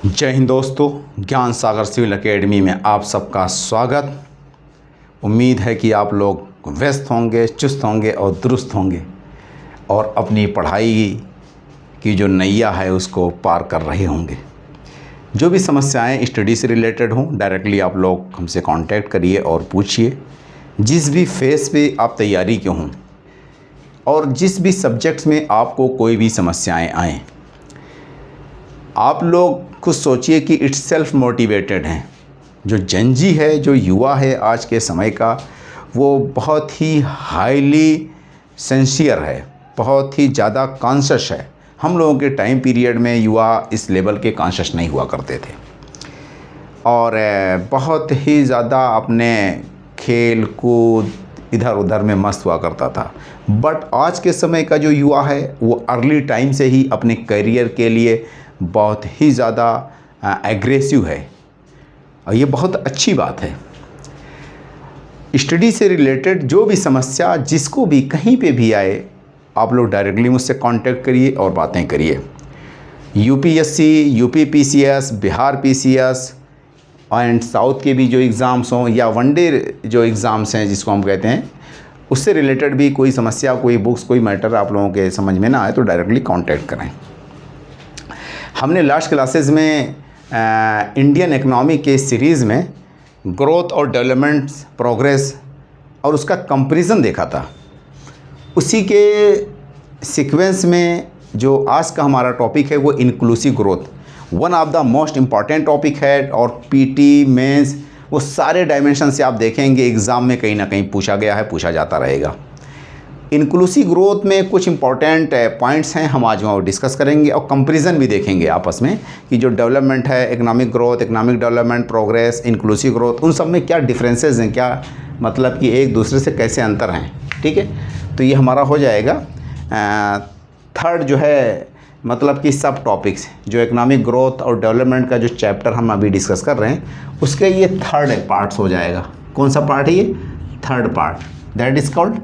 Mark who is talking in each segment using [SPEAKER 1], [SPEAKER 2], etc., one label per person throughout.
[SPEAKER 1] जय हिंद दोस्तों, ज्ञान सागर सिविल एकेडमी में आप सबका स्वागत। उम्मीद है कि आप लोग व्यस्त होंगे, चुस्त होंगे और दुरुस्त होंगे और अपनी पढ़ाई की जो नैया है उसको पार कर रहे होंगे। जो भी समस्याएं स्टडी से रिलेटेड हों, डायरेक्टली आप लोग हमसे कांटेक्ट करिए और पूछिए। जिस भी फेस पे आप तैयारी के हों और जिस भी सब्जेक्ट्स में आपको कोई भी समस्याएं आएँ, आप लोग खुद सोचिए कि इट्स सेल्फ मोटिवेटेड हैं। जो जनजी है, जो युवा है आज के समय का, वो बहुत ही हाईली सिंसियर है, बहुत ही ज़्यादा कॉन्शियस है। हम लोगों के टाइम पीरियड में युवा इस लेवल के कॉन्शियस नहीं हुआ करते थे और बहुत ही ज़्यादा अपने खेल कूद इधर उधर में मस्त हुआ करता था। बट आज के समय का जो युवा है वो अर्ली टाइम से ही अपने करियर के लिए बहुत ही ज़्यादा एग्रेसिव है और ये बहुत अच्छी बात है। स्टडी से रिलेटेड जो भी समस्या जिसको भी कहीं पे भी आए, आप लोग डायरेक्टली मुझसे कांटेक्ट करिए और बातें करिए। UPSC, UP PCS, Bihar PCS and south के भी जो एग्ज़ाम्स हों या वनडे जो एग्ज़ाम्स हैं जिसको हम कहते हैं, उससे रिलेटेड भी कोई समस्या, कोई बुक्स, कोई मैटर आप लोगों के समझ में ना आए तो डायरेक्टली कांटेक्ट करें। हमने लास्ट क्लासेस में इंडियन इकनॉमी के सीरीज़ में ग्रोथ और डेवलपमेंट प्रोग्रेस और उसका कंपैरिजन देखा था। उसी के सीक्वेंस में जो आज का हमारा टॉपिक है वो inclusive growth, one of the most important topic है। और पीटी, मेंस, वो सारे डायमेंशन से आप देखेंगे एग्ज़ाम में कहीं ना कहीं पूछा गया है, पूछा जाता रहेगा। इंक्लूसिव ग्रोथ में कुछ इंपॉर्टेंट पॉइंट्स हैं, हम आज वहाँ डिस्कस करेंगे और कंपैरिजन भी देखेंगे आपस में कि जो डेवलपमेंट है, economic growth, economic development, progress, inclusive growth, उन सब में क्या डिफरेंसेस हैं, क्या मतलब कि एक दूसरे से कैसे अंतर हैं। ठीक है, तो ये हमारा हो जाएगा थर्ड जो है, मतलब कि सब टॉपिक्स जो इकोनॉमिक ग्रोथ और डेवलपमेंट का जो चैप्टर हम अभी डिस्कस कर रहे हैं उसके ये थर्ड पार्ट्स हो जाएगा। कौन सा पार्ट है ये? Third part, that is called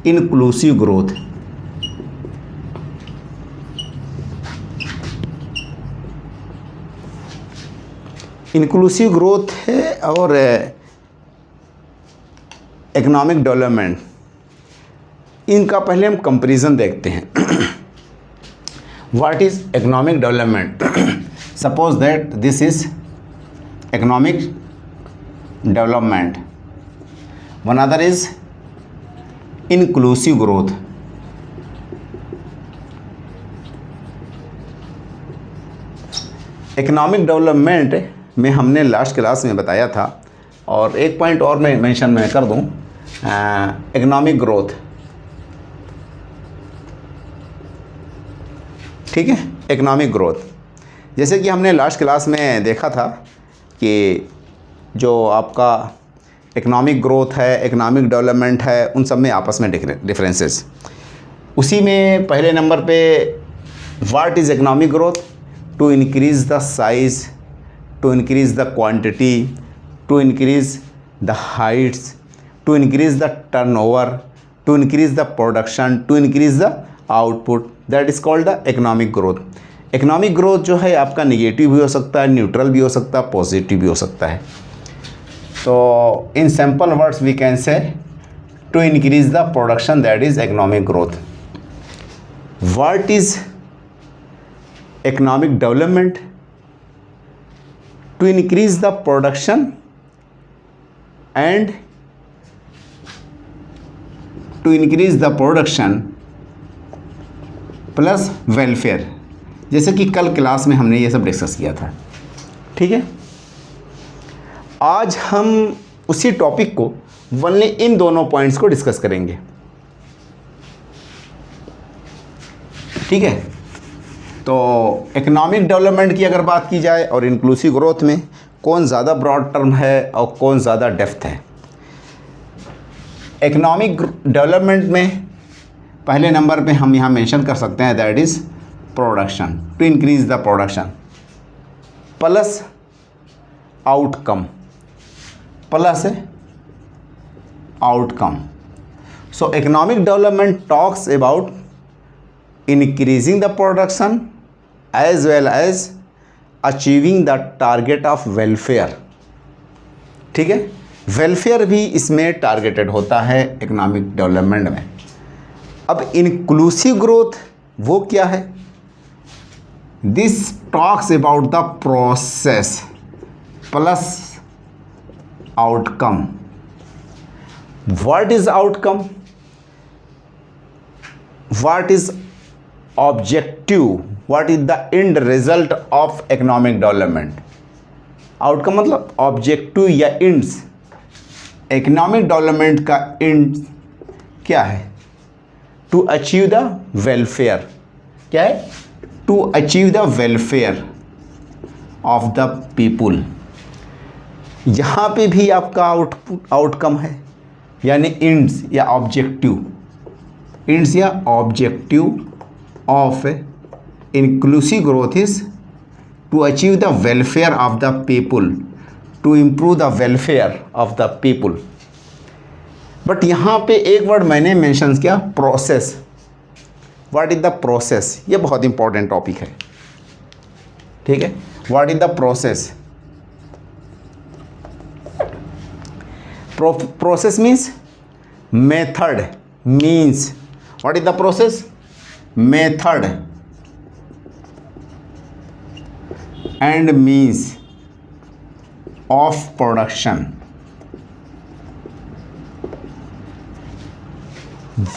[SPEAKER 1] inclusive growth. Inclusive growth है और इकोनॉमिक डेवलपमेंट, इनका पहले हम कंपैरिजन देखते हैं। What is economic development? Suppose that this is economic development, one other is inclusive growth. Economic development में हमने लास्ट क्लास में बताया था और एक पॉइंट और मैं मेंशन कर दूं, इकोनॉमिक ग्रोथ। ठीक है, इकोनॉमिक ग्रोथ जैसे कि हमने लास्ट क्लास में देखा था कि जो आपका इकोनॉमिक ग्रोथ है, इकोनॉमिक डेवलपमेंट है, उन सब में आपस में डिफरेंसेस। उसी में पहले नंबर पे what is economic growth? To increase the size, to increase the quantity, to increase the heights, to increase the turnover, to increase the production, to increase the output, that is called the economic growth. Economic growth जो है आपका negative भी हो सकता है, neutral भी हो सकता है, पॉजिटिव भी हो सकता है। So in simple words we can say to increase the production, that is economic growth. What is economic development? To increase the production and to increase the production plus welfare, जैसे कि कल class में हमने ये सब discuss किया था। ठीक है, आज हम उसी टॉपिक को वनली इन दोनों पॉइंट्स को डिस्कस करेंगे। ठीक है, तो इकोनॉमिक डेवलपमेंट की अगर बात की जाए और इंक्लूसिव ग्रोथ में कौन ज़्यादा ब्रॉड टर्म है और कौन ज़्यादा डेप्थ है। इकोनॉमिक डेवलपमेंट में पहले नंबर पे हम यहाँ मेंशन कर सकते हैं, that is production, to increase the production plus outcome, plus outcome. So economic development talks about increasing the production as well as achieving the target of welfare. ठीक है, वेलफेयर भी इसमें टारगेटेड होता है इकोनॉमिक डेवलपमेंट में। अब inclusive growth वो क्या है? This talks about the process plus outcome. What is outcome? What is objective? What is the end result of economic development? Outcome मतलब ऑब्जेक्टिव या एंड्स। इकोनॉमिक डेवलपमेंट का एंड क्या है? To achieve the welfare. क्या है? To achieve the welfare of the people. यहाँ पे भी आपका आउटकम है, यानी एंड्स या ऑब्जेक्टिव। एंड्स या objective of inclusive growth is to achieve the welfare of the people, to improve the welfare of the people. But यहाँ पे एक वर्ड मैंने मेंशन किया, process. What is the process? ये बहुत इंपॉर्टेंट टॉपिक है। ठीक है, what is the process? Process means method, means what is the process? Method and means of production.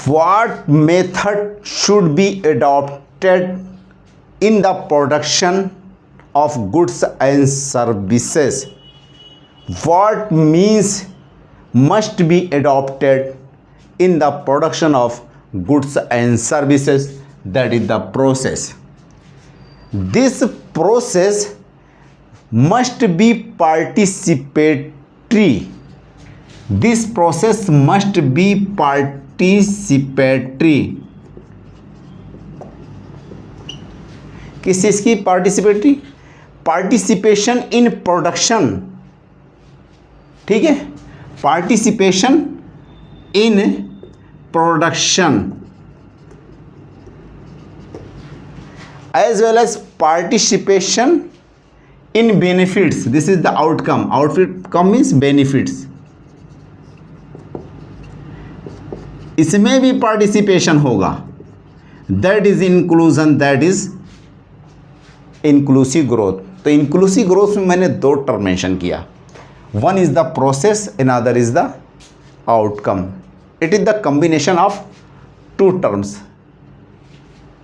[SPEAKER 1] What method should be adopted in the production of goods and services? What means must be adopted in the production of goods and services? That is the process. This process must be participatory. This process must be participatory. किस चीज की participatory? Participation in production. ठीक है, participation in production as well as participation in benefits. This is the outcome. Outcome means benefits. इसमें भी participation होगा। That is inclusion, that is inclusive growth. तो inclusive growth में मैंने दो टर्म मेंशन किया, one is the process and other is the outcome. It is the combination of two terms,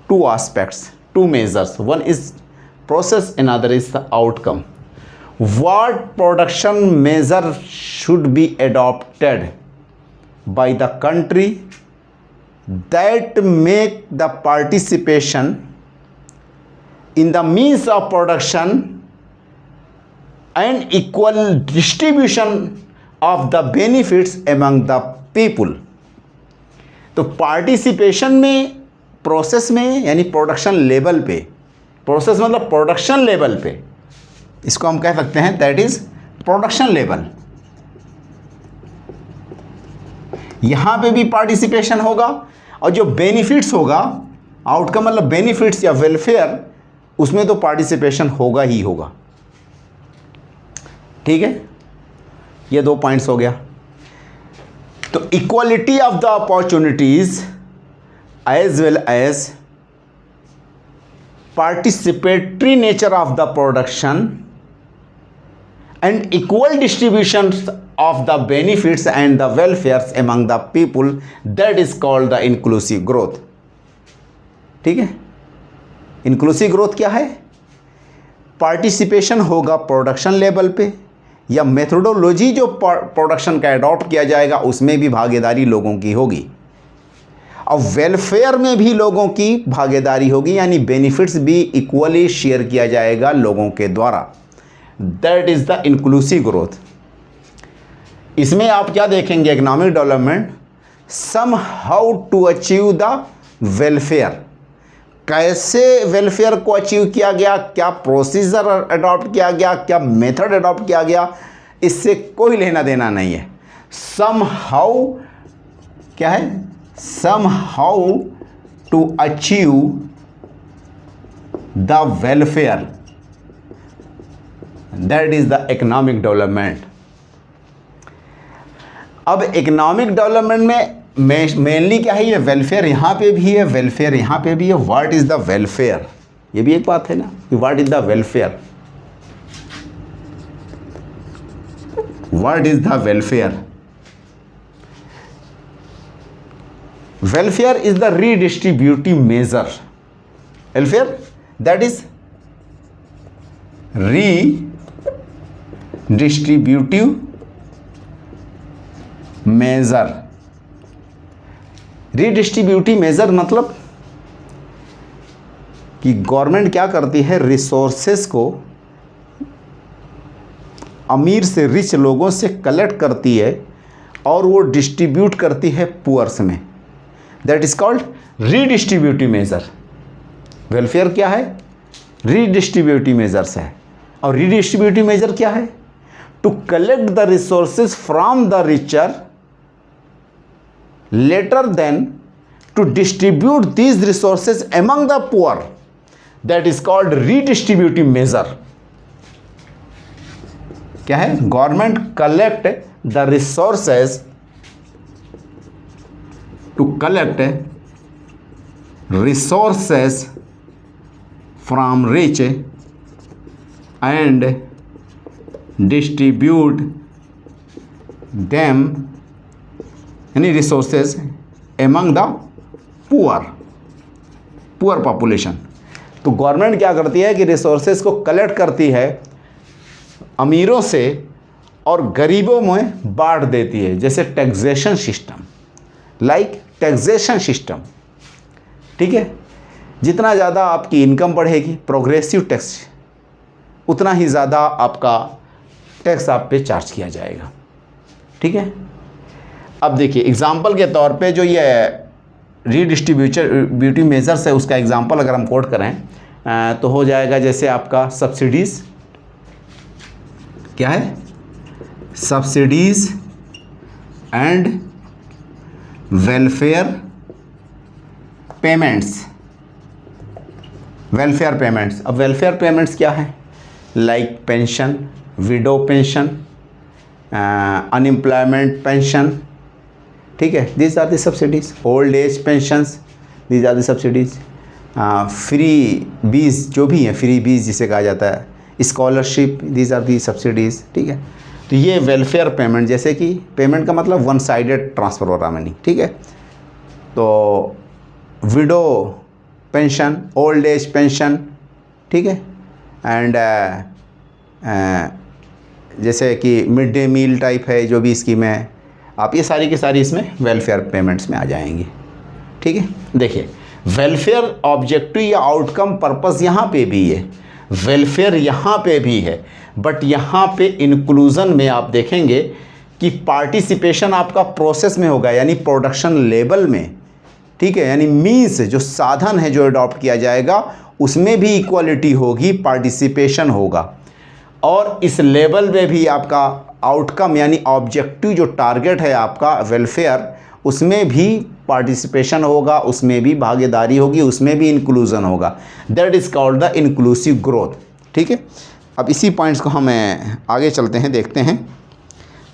[SPEAKER 1] two aspects, two measures. One is process and other is the outcome. What production major should be adopted by the country that make the participation in the means of production and equal distribution of the benefits among the people। तो participation में, process में, यानी production level पे, process मतलब production level पे, इसको हम कह सकते हैं दैट इज प्रोडक्शन लेवल। यहाँ पे भी पार्टिसिपेशन होगा और जो बेनिफिट्स होगा, आउटकम मतलब बेनिफिट्स या वेलफेयर, उसमें तो पार्टिसिपेशन होगा ही होगा। ठीक है, ये दो पॉइंट्स हो गया। तो equality of the opportunities as well as participatory nature of the production and equal distributions of the benefits and the welfares among the people, that is called the inclusive growth। ठीक है, inclusive growth क्या है? Participation होगा production level पे, या methodology जो production का adopt किया जाएगा उसमें भी भागीदारी लोगों की होगी, और वेलफेयर में भी लोगों की भागीदारी होगी, यानी बेनिफिट्स भी इक्वली शेयर किया जाएगा लोगों के द्वारा। That is the inclusive growth. इसमें आप क्या देखेंगे? Economic development somehow to achieve the welfare. कैसे वेलफेयर को अचीव किया गया, क्या प्रोसीजर अडॉप्ट किया गया, क्या मेथड अडॉप्ट किया गया, इससे कोई लेना देना नहीं है। सम हाउ क्या है? Somehow to achieve the welfare that is the economic development. अब इकोनॉमिक डेवलपमेंट में मेनली क्या है, ये वेलफेयर यहाँ पे भी है, वेलफेयर यहाँ पे भी है। व्हाट इज द वेलफेयर, ये भी एक बात है ना कि what is the welfare, what is the welfare. Welfare is the redistributive measure, welfare that is redistributive measure. Redistributive measure मतलब कि गवर्नमेंट क्या करती है, रिसोर्सेस को अमीर से रिच लोगों से कलेक्ट करती है और वो डिस्ट्रीब्यूट करती है पुअर्स में। That is called redistributive measure. Welfare क्या है, रीडिस्ट्रीब्यूटिव मेजर्स है। और रीडिस्ट्रीब्यूटिव मेजर क्या है, to collect the resources from the richer later than to distribute these resources among the poor, that is called redistributive measure। क्या है, government collect the resources, to collect resources from rich and distribute them, यानी resources among the poor population. तो government क्या करती है कि resources को collect करती है अमीरों से और गरीबों में बांट देती है, जैसे taxation system, like taxation system. ठीक है, जितना ज़्यादा आपकी इनकम बढ़ेगी, प्रोग्रेसिव टैक्स, उतना ही ज़्यादा आपका टैक्स आप पे चार्ज किया जाएगा। ठीक है, अब देखिए एग्जाम्पल के तौर पे जो ये रीडिस्ट्रीब्यूटिव मेजर्स है उसका एग्जाम्पल अगर हम कोट करें तो हो जाएगा जैसे आपका सब्सिडीज़, क्या है, subsidies and welfare payments. Welfare payments, अब वेलफेयर पेमेंट्स क्या है, like pension, widow pension, unemployment pension. ठीक है, these are the subsidies. Old age pensions, these are the subsidies. Free बीज जो भी हैं, फ्री बीज जिसे कहा जाता है, scholarship, these are the subsidies. ठीक है, तो ये वेलफेयर पेमेंट, जैसे कि पेमेंट का मतलब वन साइडेड ट्रांसफ़र हो रहा मनी। ठीक है, तो window pension, old age pension, ठीक है, एंड जैसे कि मिड डे मील टाइप है जो भी स्कीम है, आप ये सारी की सारी इसमें वेलफेयर पेमेंट्स में आ जाएंगी। ठीक है, देखिए वेलफेयर ऑब्जेक्टिव या आउटकम पर्पस यहाँ पे भी है, वेलफेयर यहाँ पे भी है, बट यहाँ पे इंक्लूजन में आप देखेंगे कि पार्टिसिपेशन आपका प्रोसेस में होगा, यानी प्रोडक्शन लेवल में। ठीक है, यानी मीन्स जो साधन है जो अडॉप्ट किया जाएगा उसमें भी इक्वालिटी होगी, पार्टिसिपेशन होगा। और इस लेवल में भी आपका आउटकम यानी ऑब्जेक्टिव जो टारगेट है आपका वेलफेयर, उसमें भी पार्टिसिपेशन होगा, उसमें भी भागीदारी होगी, उसमें भी इंक्लूजन होगा। That is called the inclusive growth. ठीक है, अब इसी पॉइंट्स को हम आगे चलते हैं, देखते हैं।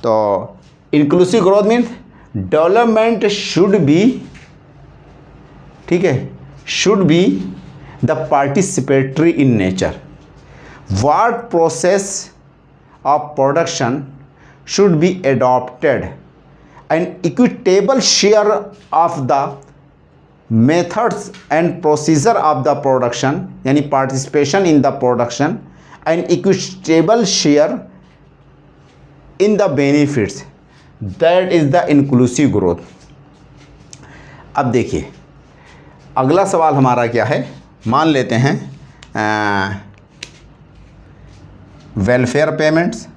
[SPEAKER 1] तो inclusive growth means development should be, ठीक है, should be the participatory in nature. What process of production should be adopted? An equitable share of the methods and procedure of the production, यानी participation in the production, and equitable share in the benefits, that is the inclusive growth। अब देखिए अगला सवाल हमारा क्या है, मान लेते हैं welfare payments,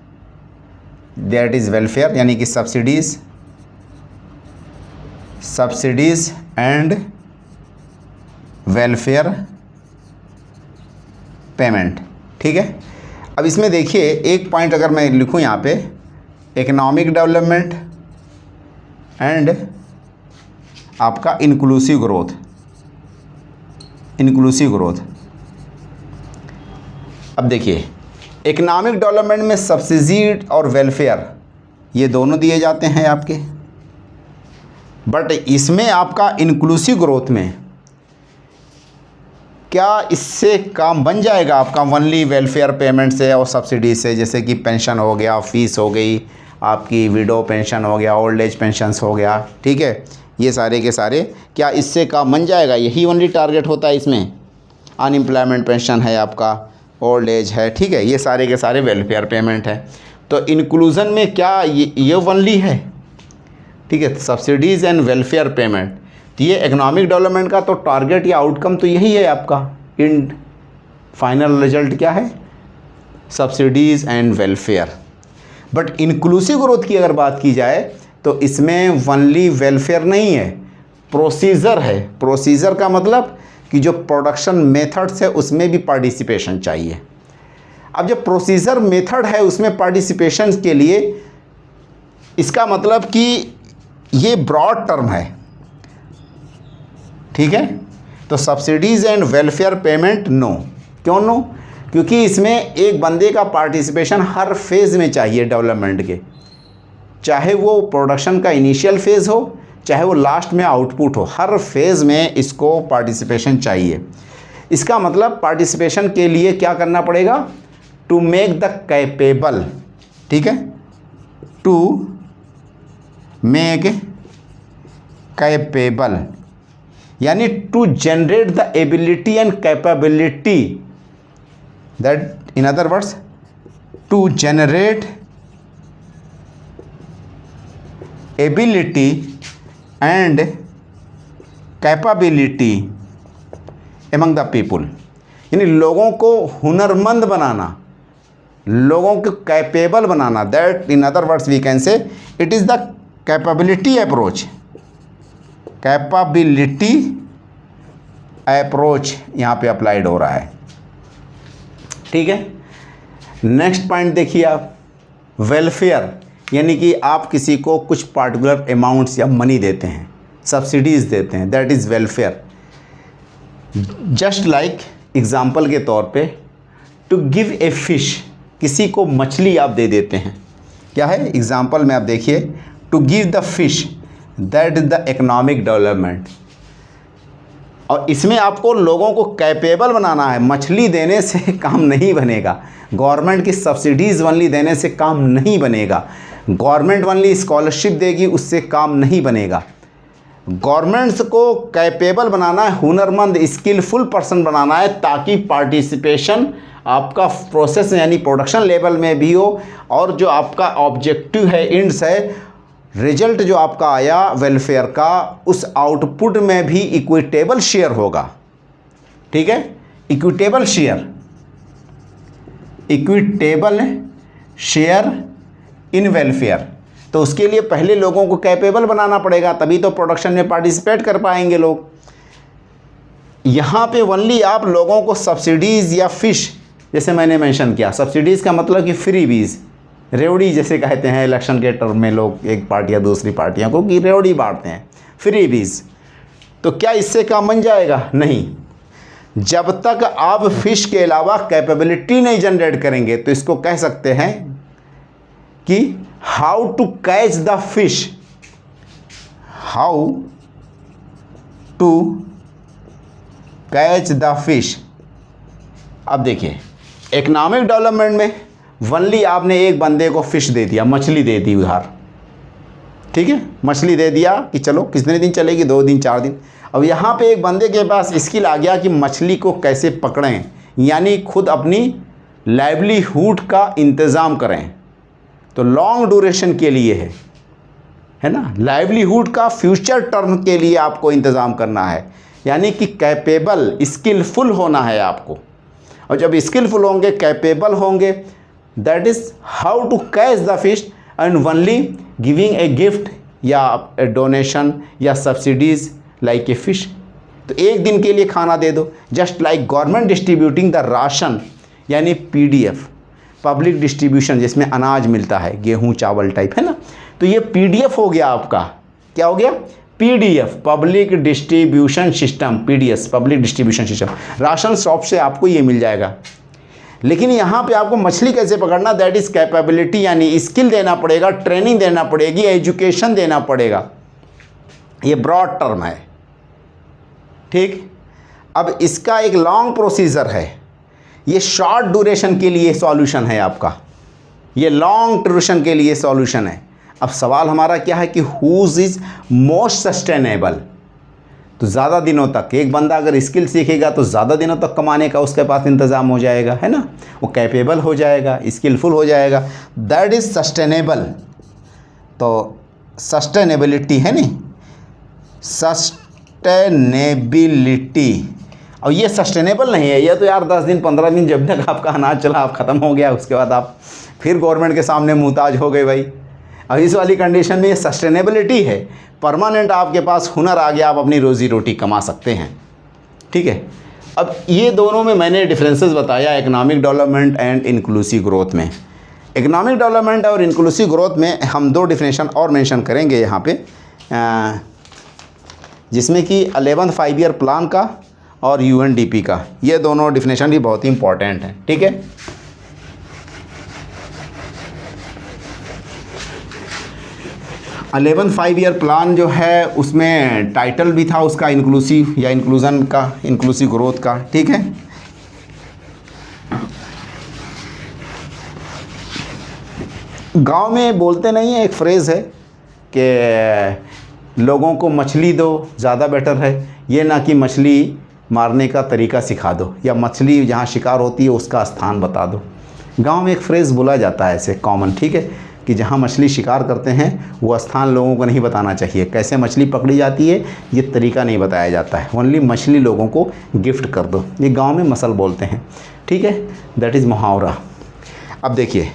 [SPEAKER 1] that is welfare यानी कि subsidies, subsidies and welfare payment. ठीक है, अब इसमें देखिए एक पॉइंट अगर मैं लिखूं यहाँ पे, इकोनॉमिक डेवलपमेंट एंड आपका इंक्लूसिव ग्रोथ, इंक्लूसिव ग्रोथ। अब देखिए इकोनॉमिक डेवलपमेंट में सब्सिडी और वेलफेयर ये दोनों दिए जाते हैं आपके, बट इसमें आपका इंक्लूसिव ग्रोथ में क्या इससे काम बन जाएगा आपका ओनली वेलफेयर पेमेंट से और सब्सिडी से, जैसे कि पेंशन हो गया, फीस हो गई, आपकी विडो पेंशन हो गया, ओल्ड एज पेंशन्स हो गया, ठीक है, ये सारे के सारे क्या इससे काम बन जाएगा? यही ओनली टारगेट होता है इसमें। अनएम्प्लॉयमेंट पेंशन है आपका, ओल्ड एज है, ठीक है, ये सारे के सारे वेलफेयर पेमेंट है। तो इंक्लूज़न में क्या ये ओनली है, ठीक है, सब्सिडीज़ एंड वेलफेयर पेमेंट। तो ये इकोनॉमिक डेवलपमेंट का तो टारगेट या आउटकम तो यही है आपका। इन फाइनल रिजल्ट क्या है? Subsidies and welfare. But inclusive growth की अगर बात की जाए तो इसमें ओनली वेलफेयर नहीं है, प्रोसीजर है। प्रोसीजर का मतलब कि जो प्रोडक्शन मेथड्स है उसमें भी पार्टिसिपेशन चाहिए। अब जो प्रोसीजर मेथड है उसमें पार्टिसिपेशन के लिए, इसका मतलब कि ये ब्रॉड टर्म है, ठीक है। तो subsidies and welfare payment no. क्यों नो? क्योंकि इसमें एक बंदे का पार्टिसिपेशन हर फेज़ में चाहिए डेवलपमेंट के, चाहे वो प्रोडक्शन का इनिशियल फेज़ हो, चाहे वो लास्ट में आउटपुट हो, हर फेज़ में इसको पार्टिसिपेशन चाहिए। इसका मतलब पार्टिसिपेशन के लिए क्या करना पड़ेगा? टू मेक द कैपेबल, ठीक है, टू मेक कैपेबल, यानी to generate the ability and capability, that in other words to generate ability and capability among the people, यानी लोगों को हुनरमंद बनाना, लोगों को कैपेबल बनाना। That in other words we can say it is the capability approach, capability approach यहाँ पे अप्लाइड हो रहा है, ठीक है। नेक्स्ट पॉइंट देखिए आप, वेलफेयर, यानी कि आप किसी को कुछ पार्टिकुलर अमाउंट्स या मनी देते हैं, सब्सिडीज़ देते हैं, that is welfare. Just like example के तौर पे टू गिव ए फिश, किसी को मछली आप दे देते हैं, क्या है एग्जाम्पल में आप देखिए, to give the fish, that is the economic development. और इसमें आपको लोगों को कैपेबल बनाना है, मछली देने से काम नहीं बनेगा, गवर्नमेंट की सब्सिडीज़ ओनली देने से काम नहीं बनेगा, गवर्नमेंट ओनली स्कॉलरशिप देगी उससे काम नहीं बनेगा। गवर्नमेंट्स को कैपेबल बनाना है, हुनरमंद स्किलफुल पर्सन बनाना है, ताकि पार्टिसिपेशन आपका प्रोसेस यानी प्रोडक्शन लेवल में भी हो, और जो आपका ऑब्जेक्टिव है, इंड्स है, रिजल्ट जो आपका आया वेलफेयर का, उस आउटपुट में भी इक्विटेबल शेयर होगा, ठीक है, equitable share, equitable share in welfare. तो उसके लिए पहले लोगों को कैपेबल बनाना पड़ेगा, तभी तो प्रोडक्शन में पार्टिसिपेट कर पाएंगे लोग। यहाँ पे ओनली आप लोगों को सब्सिडीज़ या फिश, जैसे मैंने मेंशन किया, सब्सिडीज़ का मतलब कि फ्री बीज, रेवड़ी जैसे कहते हैं इलेक्शन के टर्म में लोग, एक पार्टी या दूसरी पार्टियों को कि रेवड़ी बांटते हैं, फ्री बीज। तो क्या इससे काम बन जाएगा? नहीं। जब तक आप फिश के अलावा कैपेबिलिटी नहीं जनरेट करेंगे, तो इसको कह सकते हैं कि how to catch the fish, how to catch the fish. अब देखिए, इकोनॉमिक डेवलपमेंट में ओनली आपने एक बंदे को फिश दे दिया, मछली दे दी उधार, ठीक है, मछली दे दिया कि चलो कितने दिन चलेगी, 2 दिन 4 दिन। अब यहाँ पे एक बंदे के पास स्किल आ गया कि मछली को कैसे पकड़ें, यानी खुद अपनी लाइवलीहुड का इंतज़ाम करें। तो लॉन्ग ड्यूरेशन के लिए है ना, लाइवलीहुड का फ्यूचर टर्म के लिए आपको इंतज़ाम करना है, यानी कि कैपेबल स्किलफुल होना है आपको। और जब स्किलफुल होंगे, कैपेबल होंगे, that is how to catch the fish and only giving a gift या ए डोनेशन या सब्सिडीज़ लाइक ए फिश। तो एक दिन के लिए खाना दे दो, just like government distributing the ration, यानी पीडीएफ, पब्लिक डिस्ट्रीब्यूशन, जिसमें अनाज मिलता है, गेहूं चावल टाइप, है ना। तो ये पीडीएफ हो गया आपका, क्या हो गया? PDF, public distribution system, PDS, public distribution system. Ration shop से आपको ये मिल जाएगा। लेकिन यहाँ पे आपको मछली कैसे पकड़ना, दैट इज़ कैपेबिलिटी, यानी स्किल देना पड़ेगा, ट्रेनिंग देना पड़ेगी, एजुकेशन देना पड़ेगा। ये ब्रॉड टर्म है, ठीक। अब इसका एक लॉन्ग प्रोसीजर है, ये शॉर्ट ड्यूरेशन के लिए सॉल्यूशन है आपका, ये लॉन्ग ड्यूरेशन के लिए सॉल्यूशन है। अब सवाल हमारा क्या है कि हुज इज़ मोस्ट सस्टेनेबल, तो ज़्यादा दिनों तक एक बंदा अगर स्किल सीखेगा तो ज़्यादा दिनों तक कमाने का उसके पास इंतज़ाम हो जाएगा, है ना, वो कैपेबल हो जाएगा, स्किलफुल हो जाएगा, दैट इज़ सस्टेनेबल। तो सस्टेनेबिलिटी है नहीं, सस्टेनेबिलिटी। और ये सस्टेनेबल नहीं है, ये तो यार 10 दिन 15 दिन जब तक आपका अनाज चला आप ख़त्म हो गया, उसके बाद आप फिर गवर्नमेंट के सामने मुहताज हो गए भाई। अब इस वाली कंडीशन में ये सस्टेनेबिलिटी है, परमानेंट आपके पास हुनर आ गया, आप अपनी रोज़ी रोटी कमा सकते हैं, ठीक है। अब ये दोनों में मैंने डिफरेंसेस बताया, economic development and inclusive growth में। इकोनॉमिक डेवलपमेंट और इंक्लूसिव ग्रोथ में हम 2 डिफिनेशन और मेंशन करेंगे यहाँ पे, जिसमें कि 11th 5 ईयर प्लान का और UNDP का, ये दोनों डिफिनेशन भी बहुत ही इंपॉर्टेंट हैं, ठीक है। अलेवन 5 ईयर प्लान जो है उसमें टाइटल भी था उसका इंक्लूसिव या इंक्लूजन का, इंक्लूसिव ग्रोथ का, ठीक है। गांव में बोलते नहीं है, एक फ्रेज़ है कि लोगों को मछली दो ज़्यादा बेटर है, ये ना कि मछली मारने का तरीका सिखा दो या मछली जहाँ शिकार होती है उसका स्थान बता दो। गांव में एक फ्रेज़ बोला जाता है ऐसे कॉमन, ठीक है, कि जहाँ मछली शिकार करते हैं वो स्थान लोगों को नहीं बताना चाहिए, कैसे मछली पकड़ी जाती है ये तरीका नहीं बताया जाता है, ओनली मछली लोगों को गिफ्ट कर दो, ये गांव में मसल बोलते हैं, ठीक है, दैट इज़ मुहावरा। अब देखिए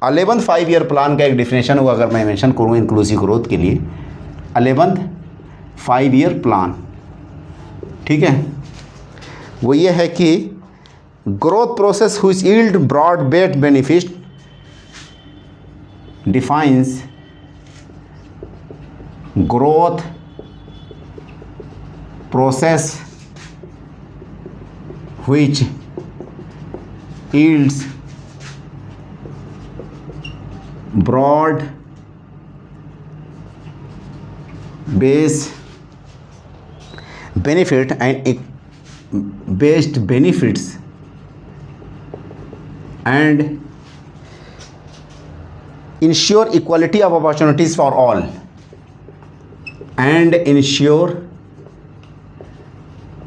[SPEAKER 1] 11th 5 ईयर प्लान का एक डिफिनेशन होगा, अगर मैं मेंशन करूँ इंक्लूसिव ग्रोथ के लिए, 11th 5 ईयर प्लान, ठीक है, वो ये है कि growth process which yield broad based benefit defines growth process which yields broad based benefit and based benefits and ensure equality of opportunities for all and ensure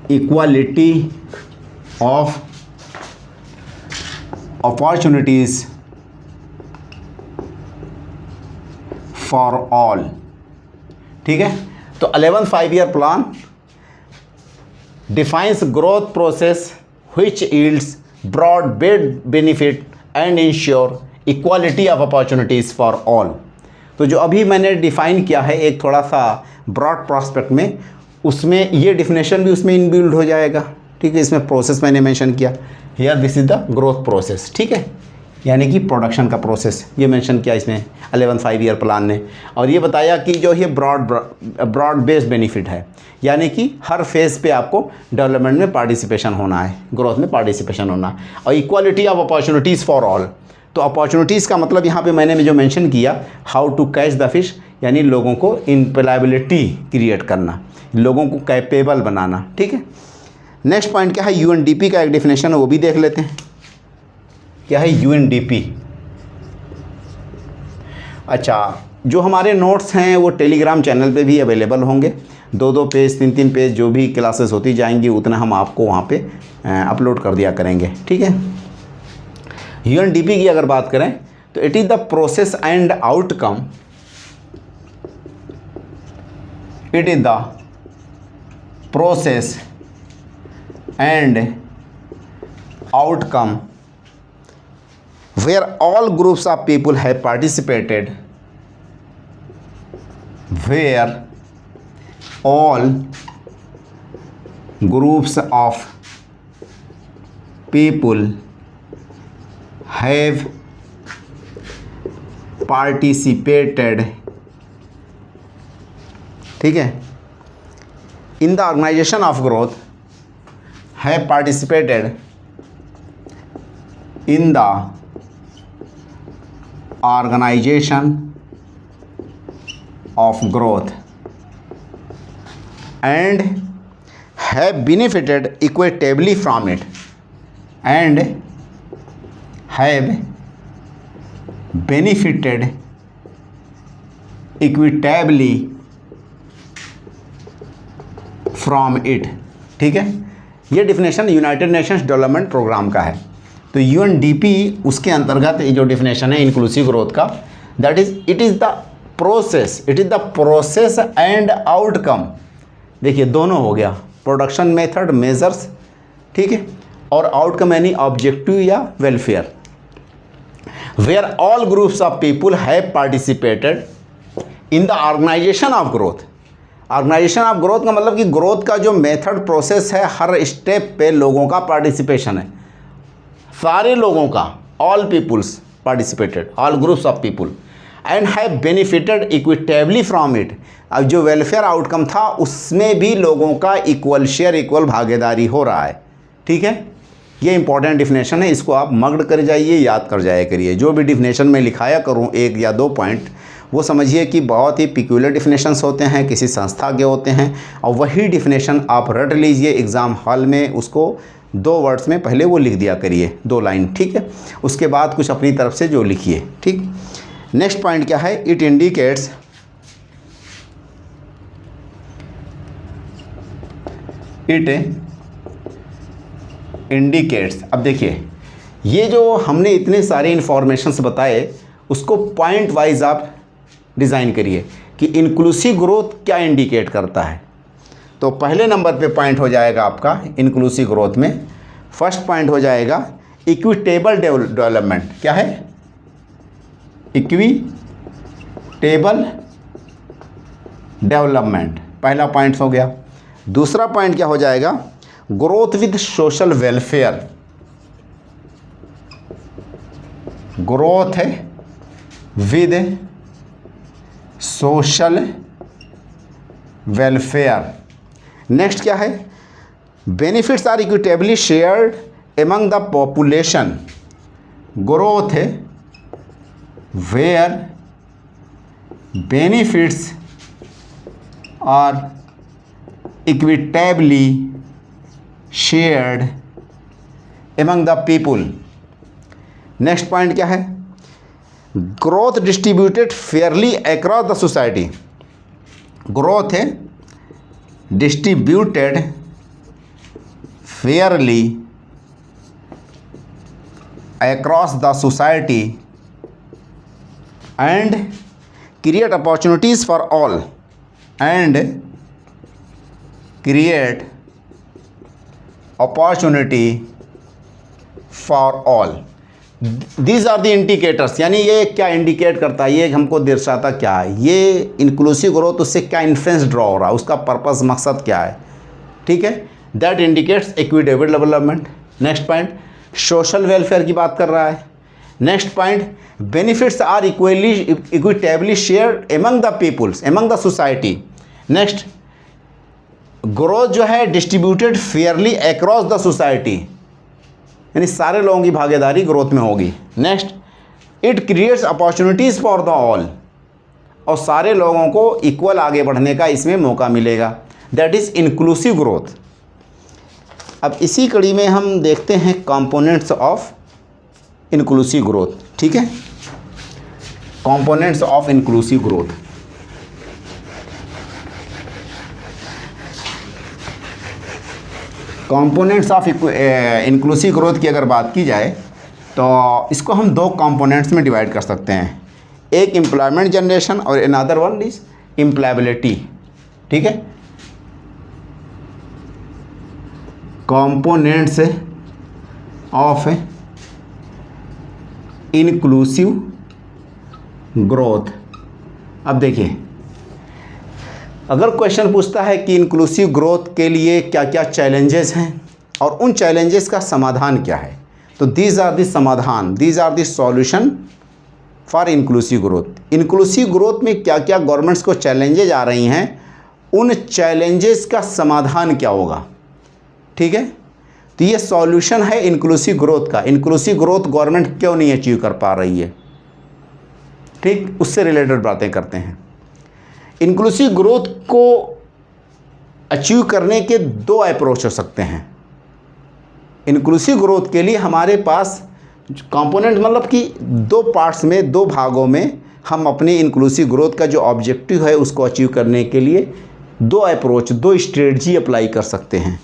[SPEAKER 1] equality of opportunities for all, ठीक है। तो 11th 5 year plan defines growth process which yields broad based benefit and ensure equality of opportunities for all. तो जो अभी मैंने define किया है एक थोड़ा सा ब्रॉड प्रॉस्पेक्ट में, उसमें ये डिफिनेशन भी उसमें इनबिल्ड हो जाएगा, ठीक है। इसमें प्रोसेस मैंने मेंशन किया, here this is the growth process, ठीक है, यानी कि प्रोडक्शन का प्रोसेस ये मेंशन किया इसमें 11th 5 ईयर प्लान ने। और ये बताया कि जो ये ब्रॉड बेस्ड बेनिफिट है, यानी कि हर फेज़ पे आपको डेवलपमेंट में पार्टिसिपेशन होना है, ग्रोथ में पार्टिसिपेशन होना है, और equality of opportunities for all. तो अपॉर्चुनिटीज़ का मतलब यहाँ पे मैंने जो मेंशन किया, how to catch the fish, यानी लोगों को एम्प्लॉयबिलिटी क्रिएट करना, लोगों को कैपेबल बनाना, ठीक है। नेक्स्ट पॉइंट क्या है, UNDP का एक डेफिनेशन है, वो भी देख लेते हैं। क्या है UNDP? अच्छा, जो हमारे नोट्स हैं वो टेलीग्राम चैनल पे भी अवेलेबल होंगे, 2-2 पेज 3-3 पेज जो भी क्लासेस होती जाएंगी उतना हम आपको वहाँ पे अपलोड कर दिया करेंगे, ठीक है। UNDP की अगर बात करें तो it is the process and outcome, it is the process and outcome where all groups of people have participated, where all groups of people have participated, ठीक है, in the organization of growth, have participated in the organization of growth and have benefited equitably from it and have benefited equitably from it. ठीक है, ये definition United Nations Development Programme का है। तो UNDP उसके अंतर्गत ये जो डिफिनेशन है इंक्लूसिव ग्रोथ का, that is it is the process and outcome. देखिए दोनों हो गया, प्रोडक्शन मेथड मेजर्स, ठीक है, और आउटकम यानी ऑब्जेक्टिव या welfare, where all groups of people have participated in the organisation of growth. Organisation of growth का मतलब कि ग्रोथ का जो मेथड प्रोसेस है, हर स्टेप पे लोगों का पार्टिसिपेशन है, सारे लोगों का, all peoples participated, all groups of people, and have benefited equitably from it. अब जो वेलफेयर आउटकम था उसमें भी लोगों का इक्वल शेयर, इक्वल भागीदारी हो रहा है। ठीक है, ये इंपॉर्टेंट डिफिनेशन है, इसको आप मगड कर जाइए, याद कर जाया करिए। जो भी डिफिनेशन में लिखाया करूँ एक या दो पॉइंट, वो समझिए कि बहुत ही पिक्यूलर डिफिनेशंस होते हैं, किसी संस्था के होते हैं, और वही डिफिनेशन आप रट लीजिए एग्ज़ाम हॉल में, उसको 2 वर्ड्स में पहले वो लिख दिया करिए, 2 लाइन। ठीक है, उसके बाद कुछ अपनी तरफ से जो लिखिए। ठीक, नेक्स्ट पॉइंट क्या है, इट इंडिकेट्स अब देखिए ये जो हमने इतने सारे इंफॉर्मेशंस बताए उसको पॉइंट वाइज आप डिज़ाइन करिए कि इंक्लूसिव ग्रोथ क्या इंडिकेट करता है। तो पहले नंबर पे पॉइंट हो जाएगा आपका इंक्लूसिव ग्रोथ में, फर्स्ट पॉइंट हो जाएगा इक्विटेबल डेवलपमेंट। क्या है, इक्विटेबल डेवलपमेंट, पहला पॉइंट हो गया। दूसरा पॉइंट क्या हो जाएगा, growth with social welfare, growth है विद सोशल वेलफेयर। नेक्स्ट क्या है, benefits are equitably shared among the population, growth है where benefits are equitably shared among the people. Next point क्या है, growth distributed fairly across the society, growth है distributed fairly across the society and create opportunities for all, and create opportunity for all. These are the indicators, यानी ये क्या indicate करता है, ये हमको दर्शाता क्या है, ये इंक्लूसिव ग्रोथ उससे क्या इन्फ्लुएंस ड्रॉ हो रहा है, उसका पर्पस मकसद क्या है। ठीक है, that indicates equitable development. Next point social welfare की बात कर रहा है। Next point benefits are equitably shared among the peoples, among the society. Next growth जो है distributed fairly across the society, यानी सारे लोगों की भागीदारी ग्रोथ में होगी। Next it creates opportunities for the all, और सारे लोगों को इक्वल आगे बढ़ने का इसमें मौका मिलेगा, दैट इज़ इंक्लूसिव ग्रोथ। अब इसी कड़ी में हम देखते हैं कंपोनेंट्स ऑफ इंक्लूसिव ग्रोथ। ठीक है, components of inclusive growth. Components of inclusive growth की अगर बात की जाए तो इसको हम 2 कंपोनेंट्स में डिवाइड कर सकते हैं, एक एम्प्लॉयमेंट जनरेशन और अनदर वन इज एम्प्लॉयबिलिटी। ठीक है, कंपोनेंट्स ऑफ इंक्लूसिव ग्रोथ। अब देखिए अगर क्वेश्चन पूछता है कि इंक्लूसिव ग्रोथ के लिए क्या क्या चैलेंजेस हैं और उन चैलेंजेस का समाधान क्या है, तो दीज आर दी समाधान, these are the solution for inclusive growth. Inclusive growth में क्या क्या गवर्नमेंट्स को चैलेंजेस आ रही हैं, उन चैलेंजेस का समाधान क्या होगा। ठीक है, तो तो ये सॉल्यूशन है इंक्लूसिव ग्रोथ का। इंक्लूसिव ग्रोथ गवर्नमेंट क्यों नहीं अचीव कर पा रही है, ठीक, उससे रिलेटेड बातें करते हैं। इंक्लूसिव ग्रोथ को अचीव करने के दो अप्रोच हो सकते हैं। इंक्लूसिव ग्रोथ के लिए हमारे पास कंपोनेंट, मतलब कि दो पार्ट्स में, दो भागों में हम अपनी इंक्लूसिव ग्रोथ का जो ऑब्जेक्टिव है उसको अचीव करने के लिए दो अप्रोच, दो स्ट्रेटजी अप्लाई कर सकते हैं।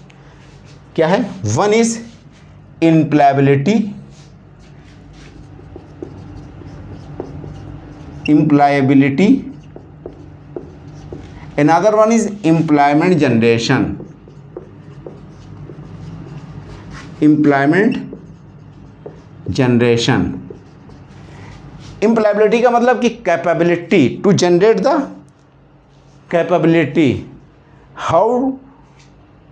[SPEAKER 1] क्या है? One is employability, another one is employment generation, employability का मतलब कि capability, to generate the capability, how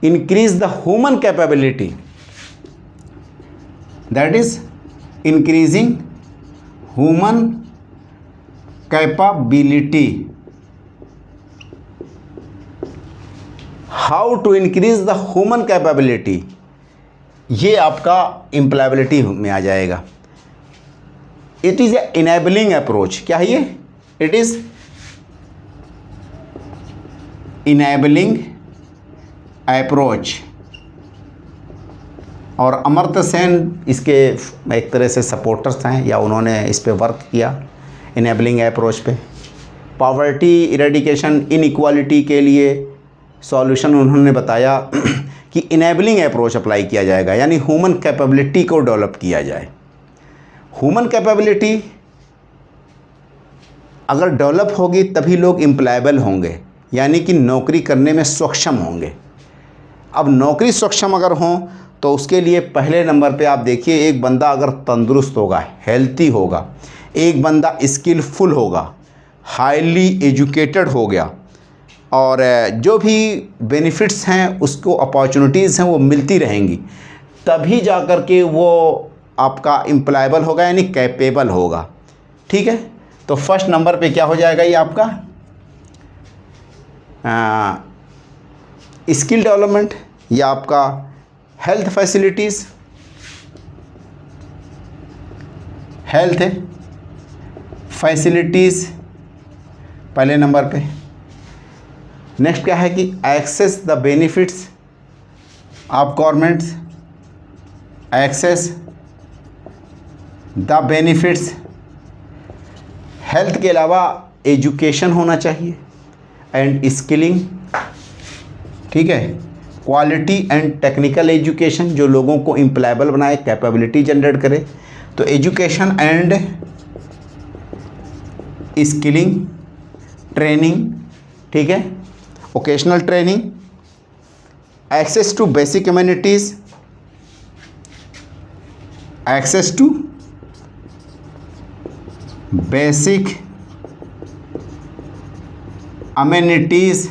[SPEAKER 1] increase the human capability, that is increasing human capability, how to increase the human capability, ये आपका employability में आ जाएगा। It is a enabling approach. क्या है ये? It is enabling approach. और अमर्त्य सेन इसके एक तरह से सपोर्टर्स हैं, या उन्होंने इस पे वर्क किया इनेबलिंग अप्रोच पे। पॉवर्टी इरेडिकेशन, इनइक्वालिटी के लिए सॉल्यूशन उन्होंने बताया कि इनेबलिंग अप्रोच अप्लाई किया जाएगा, यानी ह्यूमन कैपेबिलिटी को डेवलप किया जाए। ह्यूमन कैपेबिलिटी अगर डेवलप होगी तभी लोग एम्प्लॉयबल होंगे, यानी कि नौकरी करने में सक्षम होंगे। अब नौकरी सक्षम अगर हों तो उसके लिए पहले नंबर पे आप देखिए, एक बंदा अगर तंदुरुस्त होगा, हेल्थी होगा, एक बंदा स्किलफुल होगा, हाईली एजुकेटेड हो गया, और जो भी बेनिफिट्स हैं उसको, अपॉर्चुनिटीज़ हैं वो मिलती रहेंगी, तभी जा कर के वो आपका एम्प्लॉयबल होगा, यानी कैपेबल होगा। ठीक है, तो फर्स्ट नंबर पे क्या हो जाएगा ये आपका स्किल डेवलपमेंट, या आपका हेल्थ फैसिलिटीज़, हेल्थ फैसिलिटीज़ पहले नंबर पे। नेक्स्ट क्या है कि access the benefits of governments, access the benefits. Health के अलावा एजुकेशन होना चाहिए एंड स्किलिंग। ठीक है, क्वालिटी एंड टेक्निकल एजुकेशन जो लोगों को एम्प्लॉयबल बनाए, कैपेबिलिटी जनरेट करे। तो एजुकेशन एंड स्किलिंग, ट्रेनिंग, ठीक है, vocational training, access to basic amenities, access to basic amenities.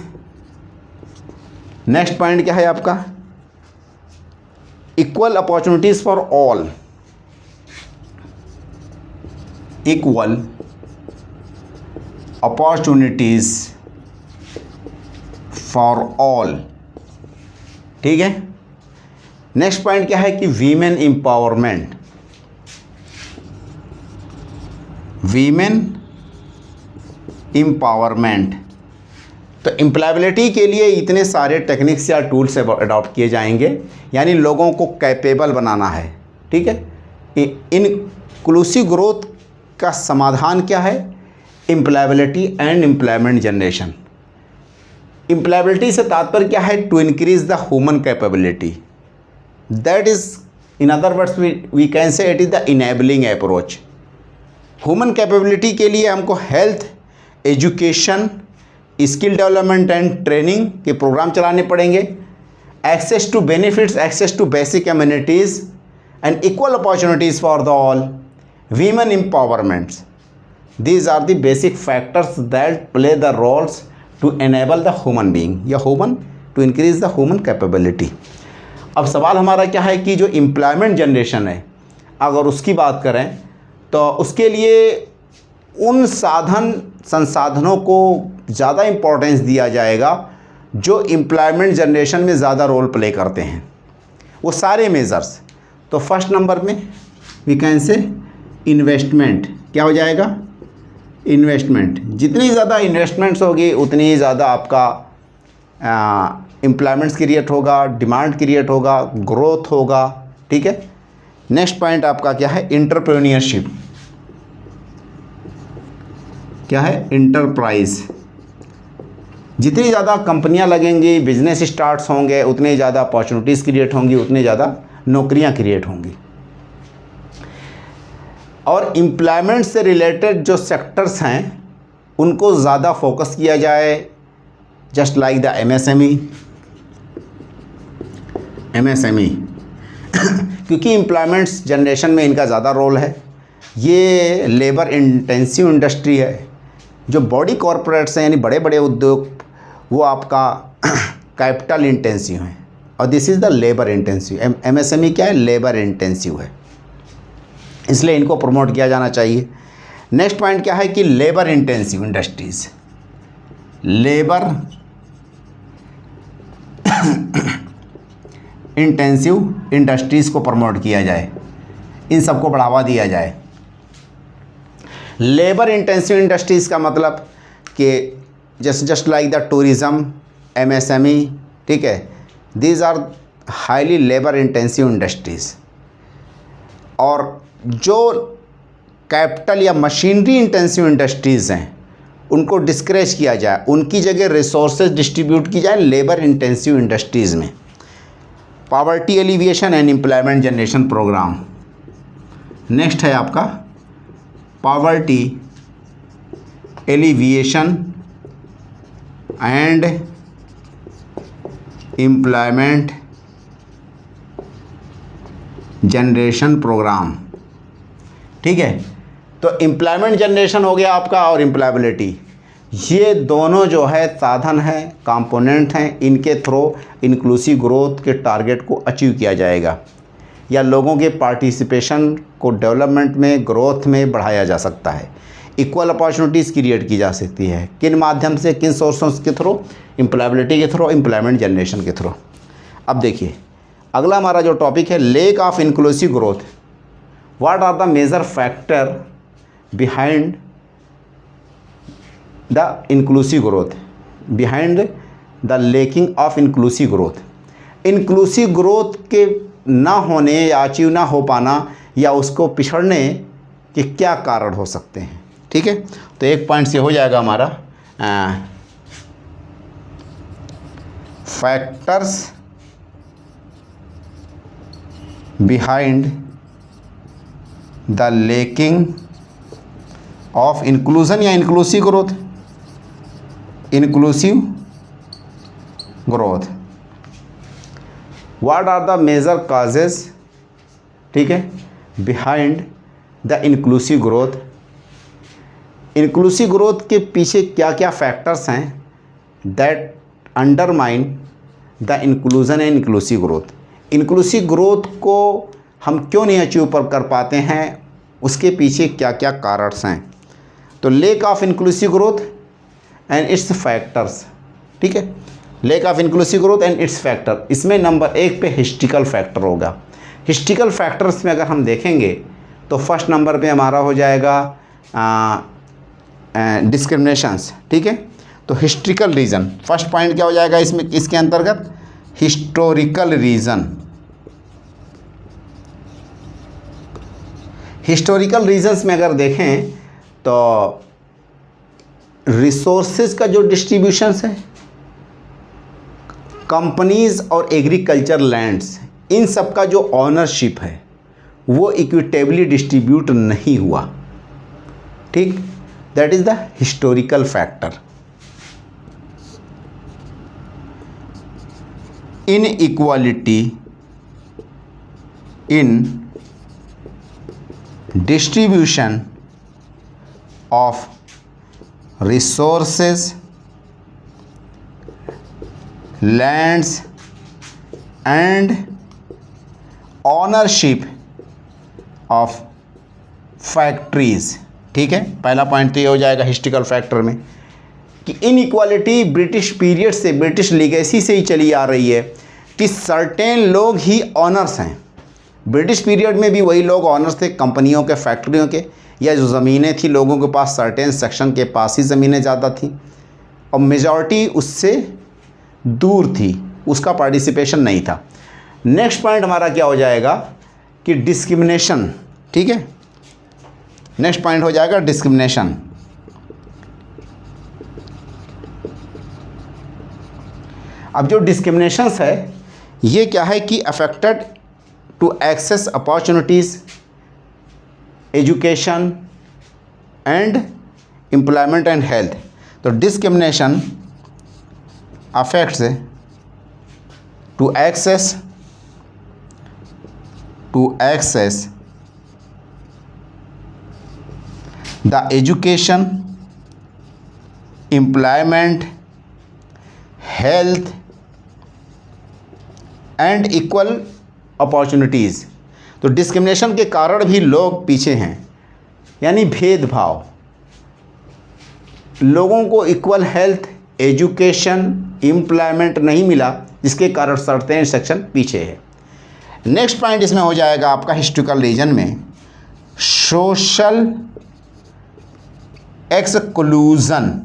[SPEAKER 1] Next point क्या है आपका? Equal opportunities for all, equal opportunities for all. ठीक है, नेक्स्ट पॉइंट क्या है कि वीमेन एम्पावरमेंट, वीमेन एम्पावरमेंट। तो एम्प्लॉयबिलिटी के लिए इतने सारे टेक्निक्स या टूल्स अडॉप्ट किए जाएंगे, यानी लोगों को कैपेबल बनाना है। ठीक है, इंक्लूसिव ग्रोथ का समाधान क्या है? Employability and employment generation. Employability से तात्पर्य क्या है? To increase the human capability, that is in other words we can say it is the enabling approach. Human capability के लिए हमको health, education, skill development and training के program चलाने पड़ेंगे। Access to benefits, access to basic amenities and equal opportunities for the all, women empowerments. These are the basic factors that play the roles to enable the human being, या human to increase the human capability. अब सवाल हमारा क्या है कि जो employment generation है, अगर उसकी बात करें तो उसके लिए उन संसाधनों को ज़्यादा इम्पोर्टेंस दिया जाएगा जो एम्प्लॉयमेंट जनरेशन में ज़्यादा रोल प्ले करते हैं। वो सारे मेजर्स। तो फर्स्ट नंबर में वी कैन से इन्वेस्टमेंट, क्या हो जाएगा, इन्वेस्टमेंट। जितनी ज़्यादा इन्वेस्टमेंट्स होगी उतनी ही ज़्यादा आपका एम्प्लॉयमेंट्स क्रिएट होगा, डिमांड क्रिएट होगा, ग्रोथ होगा, ठीक है। नेक्स्ट पॉइंट आपका क्या है, एंटरप्रेन्योरशिप। क्या है, एंटरप्राइज। जितनी ज़्यादा कंपनियां लगेंगी, बिजनेस स्टार्ट्स होंगे, उतनी ज़्यादा अपॉर्चुनिटीज़ क्रिएट होंगी, उतनी ज़्यादा नौकरियां क्रिएट होंगी। और एम्प्लॉयमेंट से रिलेटेड जो सेक्टर्स हैं उनको ज़्यादा फोकस किया जाए, जस्ट लाइक द एमएसएमई क्योंकि एम्प्लॉयमेंट्स जनरेशन में इनका ज़्यादा रोल है। ये लेबर इंटेंसिव इंडस्ट्री है। जो बॉडी कॉरपोरेट्स हैं यानी बड़े बड़े उद्योग, वो आपका कैपिटल इंटेंसिव हैं और this is the labour intensive. MSME क्या है, लेबर इंटेंसिव है, इसलिए इनको प्रमोट किया जाना चाहिए। नेक्स्ट पॉइंट क्या है कि labour intensive industries, labour intensive industries को प्रमोट किया जाए, इन सबको बढ़ावा दिया जाए। लेबर इंटेंसिव इंडस्ट्रीज़ का मतलब कि just like the tourism, MSME, ठीक है, these are highly labour intensive industries. और जो कैपिटल या मशीनरी इंटेंसिव इंडस्ट्रीज़ हैं उनको डिस्करेज किया जाए, उनकी जगह रिसोर्सेज डिस्ट्रीब्यूट की जाए लेबर इंटेंसिव इंडस्ट्रीज़ में। Poverty alleviation and employment generation programme. Next है आपका poverty alleviation and employment generation programme, ठीक है। तो एम्प्लॉयमेंट जनरेशन हो गया आपका और एम्प्लॉयबिलिटी, ये दोनों जो है साधन हैं, कंपोनेंट हैं, इनके थ्रू इंक्लूसिव ग्रोथ के टारगेट को अचीव किया जाएगा या लोगों के पार्टिसिपेशन को डेवलपमेंट में, ग्रोथ में बढ़ाया जा सकता है। इक्वल अपॉर्चुनिटीज़ क्रिएट की जा सकती है, किन माध्यम से, किन सोर्सों के थ्रू, एम्प्लॉयबिलिटी के थ्रू, एम्प्लॉयमेंट जनरेशन के थ्रू। अब देखिए अगला हमारा जो टॉपिक है, lack of inclusive growth. What are the major factor behind the inclusive growth, behind the lacking of inclusive growth. Inclusive growth के ना होने या अचीव ना हो पाना या उसको पिछड़ने के क्या कारण हो सकते हैं, ठीक है। तो एक पॉइंट से हो जाएगा हमारा factors behind the lacking of inclusion या inclusive growth, inclusive growth. What are the major causes, ठीक है, behind the inclusive growth. Inclusive growth के पीछे क्या क्या फैक्टर्स हैं that undermine the inclusion and inclusive growth. Inclusive growth को हम क्यों नहीं अचीव कर पाते हैं, उसके पीछे क्या क्या कारण हैं। तो lack of inclusive growth and it's factors, ठीक है, lack of inclusive growth and it's factor. इसमें नंबर 1 पे हिस्ट्रिकल फैक्टर होगा। हिस्ट्रिकल फैक्टर्स में अगर हम देखेंगे तो फर्स्ट नंबर पे हमारा हो जाएगा डिस्क्रिमिनेशंस, ठीक है। तो हिस्ट्रिकल रीज़न, फर्स्ट पॉइंट क्या हो जाएगा इसमें, इसके अंतर्गत हिस्टोरिकल रीज़न। हिस्टोरिकल रीजन्स में अगर देखें तो रिसोर्सेज का जो डिस्ट्रीब्यूशंस है, कंपनीज़ और एग्रीकल्चर लैंड्स, इन सब का जो ऑनरशिप है वो इक्विटेबली डिस्ट्रीब्यूट नहीं हुआ, ठीक, that is the historical factor. Inequality in distribution of resources, lands and ownership of factories, ठीक है। पहला पॉइंट तो ये हो जाएगा हिस्ट्रिकल फैक्टर में कि इनइक्वालिटी ब्रिटिश पीरियड से, ब्रिटिश लीगेसी से ही चली आ रही है कि सर्टेन लोग ही ऑनर्स हैं। ब्रिटिश पीरियड में भी वही लोग ऑनर्स थे, कंपनियों के, फैक्ट्रियों के, या जो ज़मीनें थी लोगों के पास सर्टेन सेक्शन के पास ही ज़मीनें ज़्यादा थी और मेजॉरिटी उससे दूर थी, उसका पार्टिसिपेशन नहीं था। नेक्स्ट पॉइंट हमारा क्या हो जाएगा कि डिस्क्रिमिनेशन। ठीक है, नेक्स्ट पॉइंट हो जाएगा डिस्क्रिमिनेशन। अब जो डिस्क्रिमिनेशंस है ये क्या है कि affected to access opportunities, education and employment and health. तो discrimination affects to access the education, employment, health and equal opportunities. तो डिस्क्रिमिनेशन के कारण भी लोग पीछे हैं, यानी भेदभाव। लोगों को इक्वल हेल्थ, एजुकेशन, एम्प्लॉयमेंट नहीं मिला, जिसके कारण सर्टेन सेक्शन पीछे है। नेक्स्ट पॉइंट इसमें हो जाएगा आपका हिस्टोरिकल रीजन में सोशल एक्सक्लूज़न।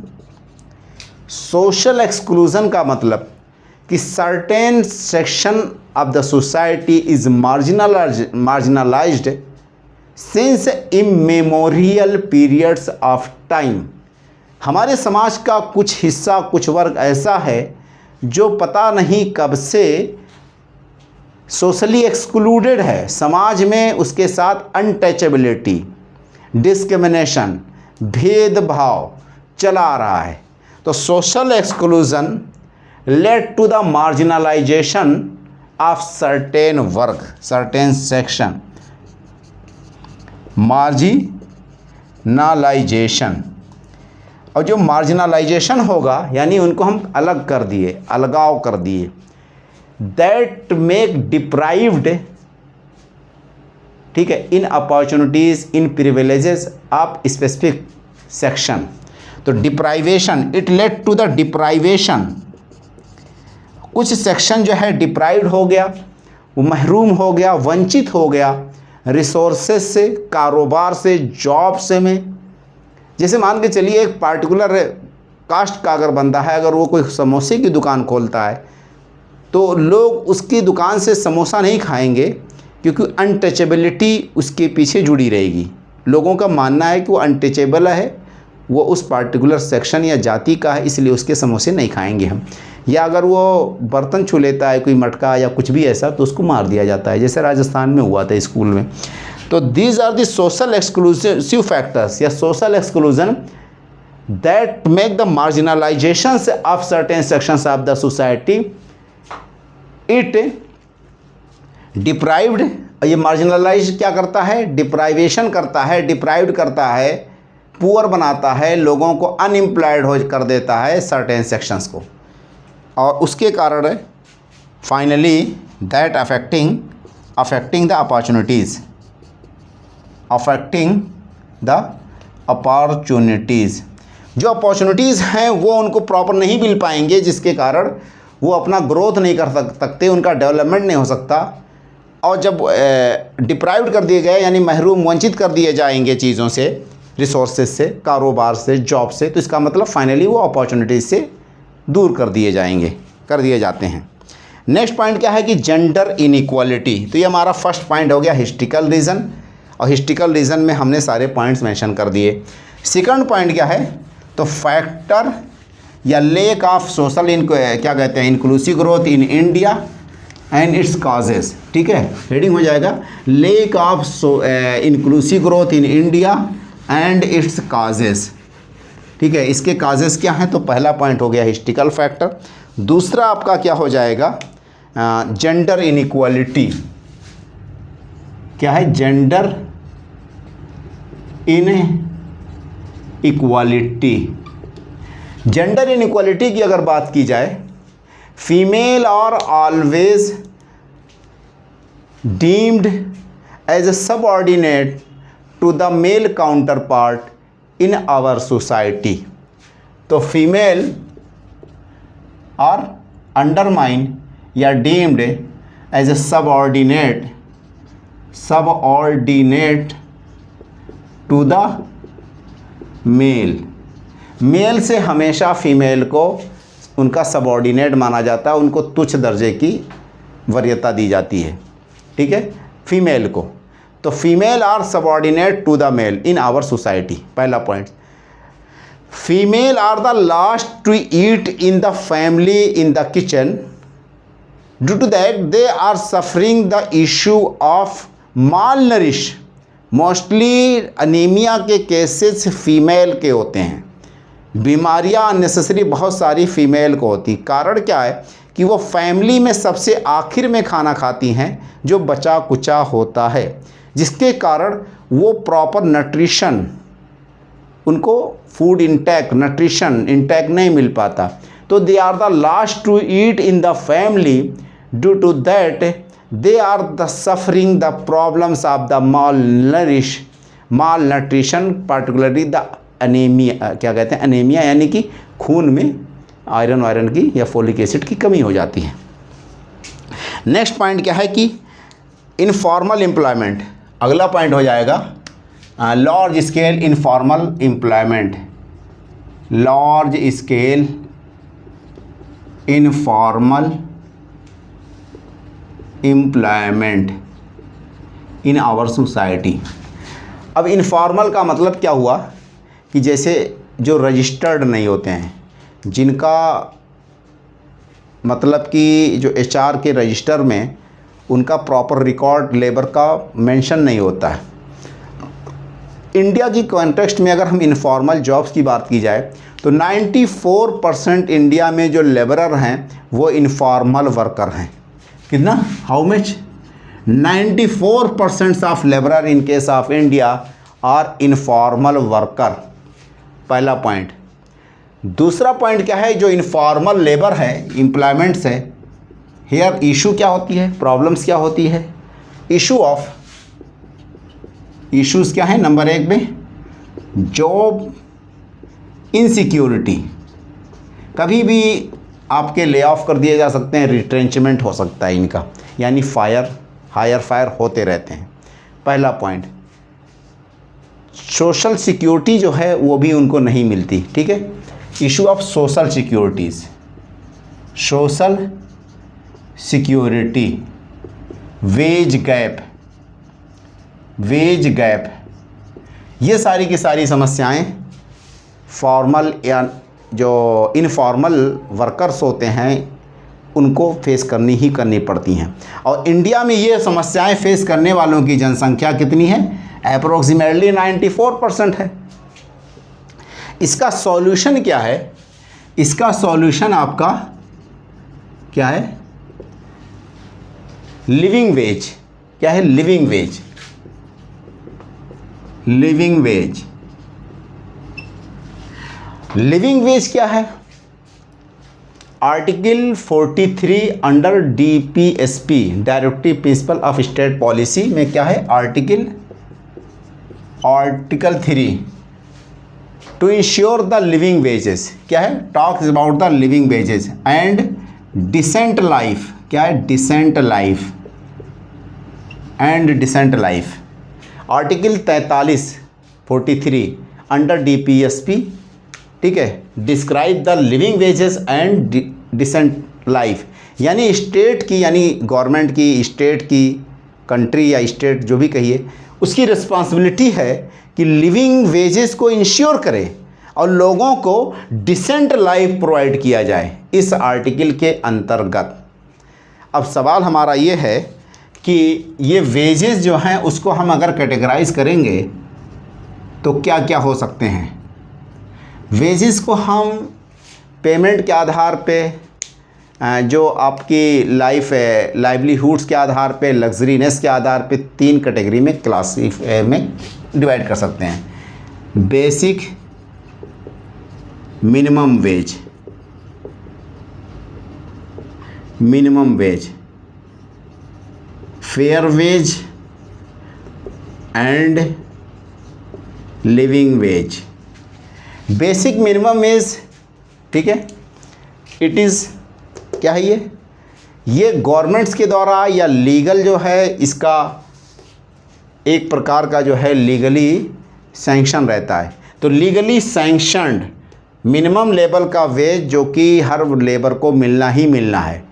[SPEAKER 1] सोशल एक्सक्लूज़न का मतलब कि certain section of the society is marginalised since immemorial periods of time. हमारे समाज का कुछ हिस्सा, कुछ वर्ग ऐसा है जो पता नहीं कब से सोशली एक्सक्लूडेड है, समाज में उसके साथ अनटचेबिलिटी, डिस्क्रिमिनेशन, भेदभाव चला आ रहा है। तो social exclusion led to the marginalisation of certain वर्ग, सर्टेन सेक्शन, मार्जिनलाइजेशन। और जो मार्जिनलाइजेशन होगा यानी उनको हम अलग कर दिए, अलगाव कर दिए, दैट मेक डिप्राइव्ड, ठीक है, in opportunities, in privileges of specific section. तो deprivation, it led to the deprivation. कुछ सेक्शन जो है डिप्राइव्ड हो गया, वो महरूम हो गया, वंचित हो गया रिसोर्सेज से, कारोबार से, जॉब से में। जैसे मान के चलिए एक पार्टिकुलर कास्ट का अगर बंदा है, अगर वो कोई समोसे की दुकान खोलता है तो लोग उसकी दुकान से समोसा नहीं खाएंगे, क्योंकि अनटचेबिलिटी उसके पीछे जुड़ी रहेगी। लोगों का मानना है कि वो अनटचेबल है, वो उस पार्टिकुलर सेक्शन या जाति का है, इसलिए उसके समोसे नहीं खाएंगे हम। या अगर वो बर्तन छू लेता है, कोई मटका या कुछ भी ऐसा, तो उसको मार दिया जाता है, जैसे राजस्थान में हुआ था स्कूल में। तो these are the social exclusive factors या social exclusion that make the marginalisation of certain sections of the society. It deprived, ये मार्जिनलाइज क्या करता है, डिप्राइवेशन करता है, डिप्राइव्ड करता है, पुअर बनाता है, लोगों को अनएम्प्लॉयड हो कर देता है सर्टेन सेक्शंस को। और उसके कारण finally that affecting the opportunities, affecting the opportunities. जो अपॉर्चुनिटीज़ हैं वो उनको प्रॉपर नहीं मिल पाएंगे, जिसके कारण वो अपना ग्रोथ नहीं कर सकते, उनका डेवलपमेंट नहीं हो सकता। और जब डिप्राइव्ड कर दिए गए यानी महरूम, वंचित कर दिए जाएंगे चीज़ों से, रिसोर्सेज से, कारोबार से, जॉब से, तो इसका मतलब फाइनली वो अपॉर्चुनिटीज़ से दूर कर दिए जाते हैं। नेक्स्ट पॉइंट क्या है कि जेंडर इनइक्वालिटी। तो ये हमारा फर्स्ट पॉइंट हो गया हिस्टोरिकल रीज़न, और हिस्टोरिकल रीज़न में हमने सारे पॉइंट्स मेंशन कर दिए। सेकंड पॉइंट क्या है, तो फैक्टर या लेक ऑफ सोशल क्या कहते हैं, inclusive growth in India and it's causes. ठीक है, हेडिंग हो जाएगा lake of inclusive growth in India and it's causes. ठीक है, इसके काजेस क्या हैं, तो पहला पॉइंट हो गया हिस्टोरिकल फैक्टर। दूसरा आपका क्या हो जाएगा, जेंडर इनइक्वालिटी। क्या है, जेंडर इनइक्वालिटी। जेंडर इनइक्वालिटी की अगर बात की जाए, female are always deemed as a subordinate to the male counterpart in our society. तो फीमेल आर अंडरमाइन या deemed as a subordinate to the male. Male से हमेशा फीमेल को उनका सबऑर्डिनेट माना जाता है, उनको तुच्छ दर्जे की वरीयता दी जाती है, ठीक है, फीमेल को। तो female are subordinate to the male in our society, पहला point. Female are the last to eat in the family in the kitchen, due to that they are suffering the issue of malnourish. Mostly anaemia के cases female के होते हैं, बीमारियां unnecessary बहुत सारी female को होती। कारण क्या है कि वो फैमिली में सबसे आखिर में खाना खाती हैं जो बचा कुचा होता है, जिसके कारण वो प्रॉपर न्यूट्रिशन, उनको फूड इंटेक न्यूट्रिशन इंटेक नहीं मिल पाता। तो they are the last to eat in the family, due to that they are the suffering the problems of the malnutrition, particularly the anaemia, क्या कहते हैं anaemia, यानी कि खून में आयरन की या फोलिक एसिड की कमी हो जाती है। नेक्स्ट पॉइंट क्या है कि इनफॉर्मल एम्प्लॉयमेंट, अगला पॉइंट हो जाएगा large scale informal employment. Large scale informal employment in our society. अब इनफॉर्मल का मतलब क्या हुआ कि जैसे जो रजिस्टर्ड नहीं होते हैं, जिनका मतलब कि जो एचआर के रजिस्टर में उनका प्रॉपर रिकॉर्ड लेबर का मेंशन नहीं होता है। इंडिया की कॉन्टेक्स्ट में अगर हम इनफॉर्मल जॉब्स की बात की जाए तो 94% इंडिया में जो लेबरर हैं वो इनफॉर्मल वर्कर हैं। कितना, how much, 94% of labourer in case of India are informal worker, पहला पॉइंट। दूसरा पॉइंट क्या है, जो इनफॉर्मल लेबर है, एम्प्लॉयमेंट से हेयर इशू क्या होती है, प्रॉब्लम्स क्या होती है, इश्यूज़ क्या है, नंबर 1 में जॉब इनसिक्योरिटी, कभी भी आपके ले ऑफ कर दिए जा सकते हैं, रिट्रेंचमेंट हो सकता है इनका, यानी हायर फायर होते रहते हैं, पहला पॉइंट। सोशल सिक्योरिटी जो है वो भी उनको नहीं मिलती, ठीक है, issue of social securities, social security, veg gap, ये सारी की सारी समस्याएं फॉर्मल या जो इनफॉर्मल वर्कर्स होते हैं उनको फेस करनी पड़ती हैं। और इंडिया में ये समस्याएं फेस करने वालों की जनसंख्या कितनी है, अप्रोक्सीमेटली 94% है। इसका सॉल्यूशन क्या है, इसका सॉल्यूशन आपका क्या है, लिविंग वेज। क्या है, लिविंग वेज। लिविंग वेज क्या है, article 43 under DPSP directive principle of state policy में क्या है, article 3 to ensure the living wages, क्या है, talks about the living wages and decent life, क्या है, decent life. Article 43 under DPSP, ठीक है, describe the living wages and decent life, यानी स्टेट की, यानी गवर्नमेंट की, स्टेट की, कंट्री या स्टेट जो भी कहिए, उसकी रिस्पॉन्सिबिलिटी है कि लिविंग वेजेस को इंश्योर करे और लोगों को डिसेंट लाइफ प्रोवाइड किया जाए इस आर्टिकल के अंतर्गत। अब सवाल हमारा ये है कि ये वेजेस जो हैं उसको हम अगर कैटेगराइज करेंगे तो क्या क्या हो सकते हैं। वेजेस को हम पेमेंट के आधार पे, जो आपकी लाइफ है, लाइवलीहुड्स के आधार पे, लग्जरीनेस के आधार पे 3 कैटेगरी में में डिवाइड कर सकते हैं। Basic, minimum wage, fair wage and living wage. Basic minimum wage, ठीक है, इट इज़ क्या है, ये ये गवर्नमेंट्स के द्वारा या लीगल जो है इसका एक प्रकार का जो है लीगली सैंक्शन रहता है। तो लीगली सैंक्शनड मिनिमम लेवल का वेज जो कि हर लेबर को मिलना ही मिलना है,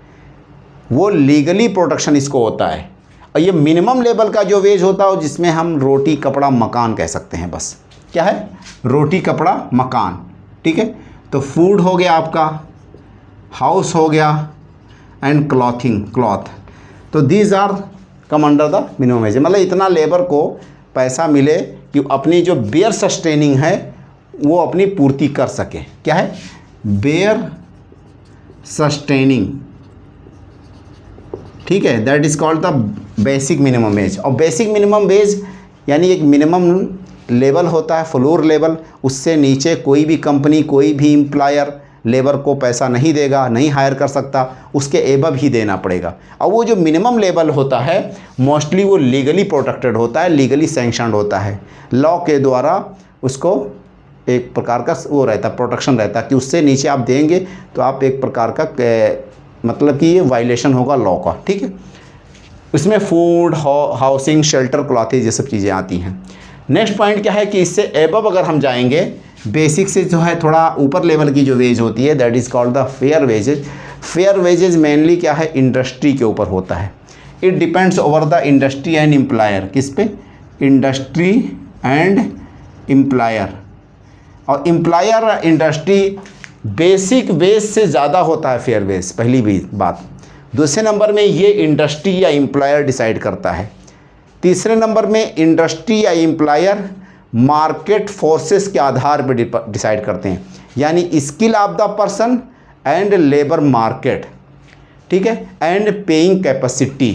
[SPEAKER 1] वो लीगली प्रोटेक्शन इसको होता है। और ये मिनिमम लेवल का जो वेज होता है जिसमें हम रोटी कपड़ा मकान कह सकते हैं, बस क्या है, रोटी कपड़ा मकान, ठीक है। तो फूड हो गया आपका, हाउस हो गया एंड क्लॉथ। तो these are come under the minimum wage. मतलब इतना लेबर को पैसा मिले कि अपनी जो बेयर सस्टेनिंग है वो अपनी पूर्ति कर सके। क्या है, बेयर सस्टेनिंग, ठीक है, that is called the basic minimum veg. और बेसिक मिनिमम वेज यानी एक मिनिमम लेवल होता है, फ्लोर लेवल, उससे नीचे कोई भी कंपनी कोई भी एम्प्लॉयर लेबर को पैसा नहीं देगा, नहीं हायर कर सकता, उसके एबव ही देना पड़ेगा। और वो जो मिनिमम लेवल होता है मोस्टली वो लीगली प्रोटेक्टेड होता है, लीगली सैंक्शनड होता है, लॉ के द्वारा उसको एक प्रकार का वो रहता है, प्रोटेक्शन रहता है कि उससे नीचे आप देंगे तो आप एक प्रकार का मतलब कि ये वायलेशन होगा लॉ का, ठीक है। इसमें फूड, हाउसिंग, शेल्टर, क्लॉथेज ये सब चीज़ें आती हैं। नेक्स्ट पॉइंट क्या है कि इससे एबव अगर हम जाएंगे, बेसिक से जो है थोड़ा ऊपर लेवल की जो वेज होती है that is called the fair wages. Fair wages mainly क्या है, इंडस्ट्री के ऊपर होता है। It depends over the industry and employer. किस पे, इंडस्ट्री एंड एम्प्लॉयर। और एम्प्लॉयर इंडस्ट्री बेसिक वेज से ज़्यादा होता है फेयर वेज, पहली भी बात। दूसरे नंबर में ये इंडस्ट्री या एम्प्लॉयर डिसाइड करता है। तीसरे नंबर में इंडस्ट्री या एम्प्लॉयर मार्केट फोर्सेस के आधार पर डिसाइड करते हैं, यानी skill of the person and labour market, ठीक है, and paying capacity.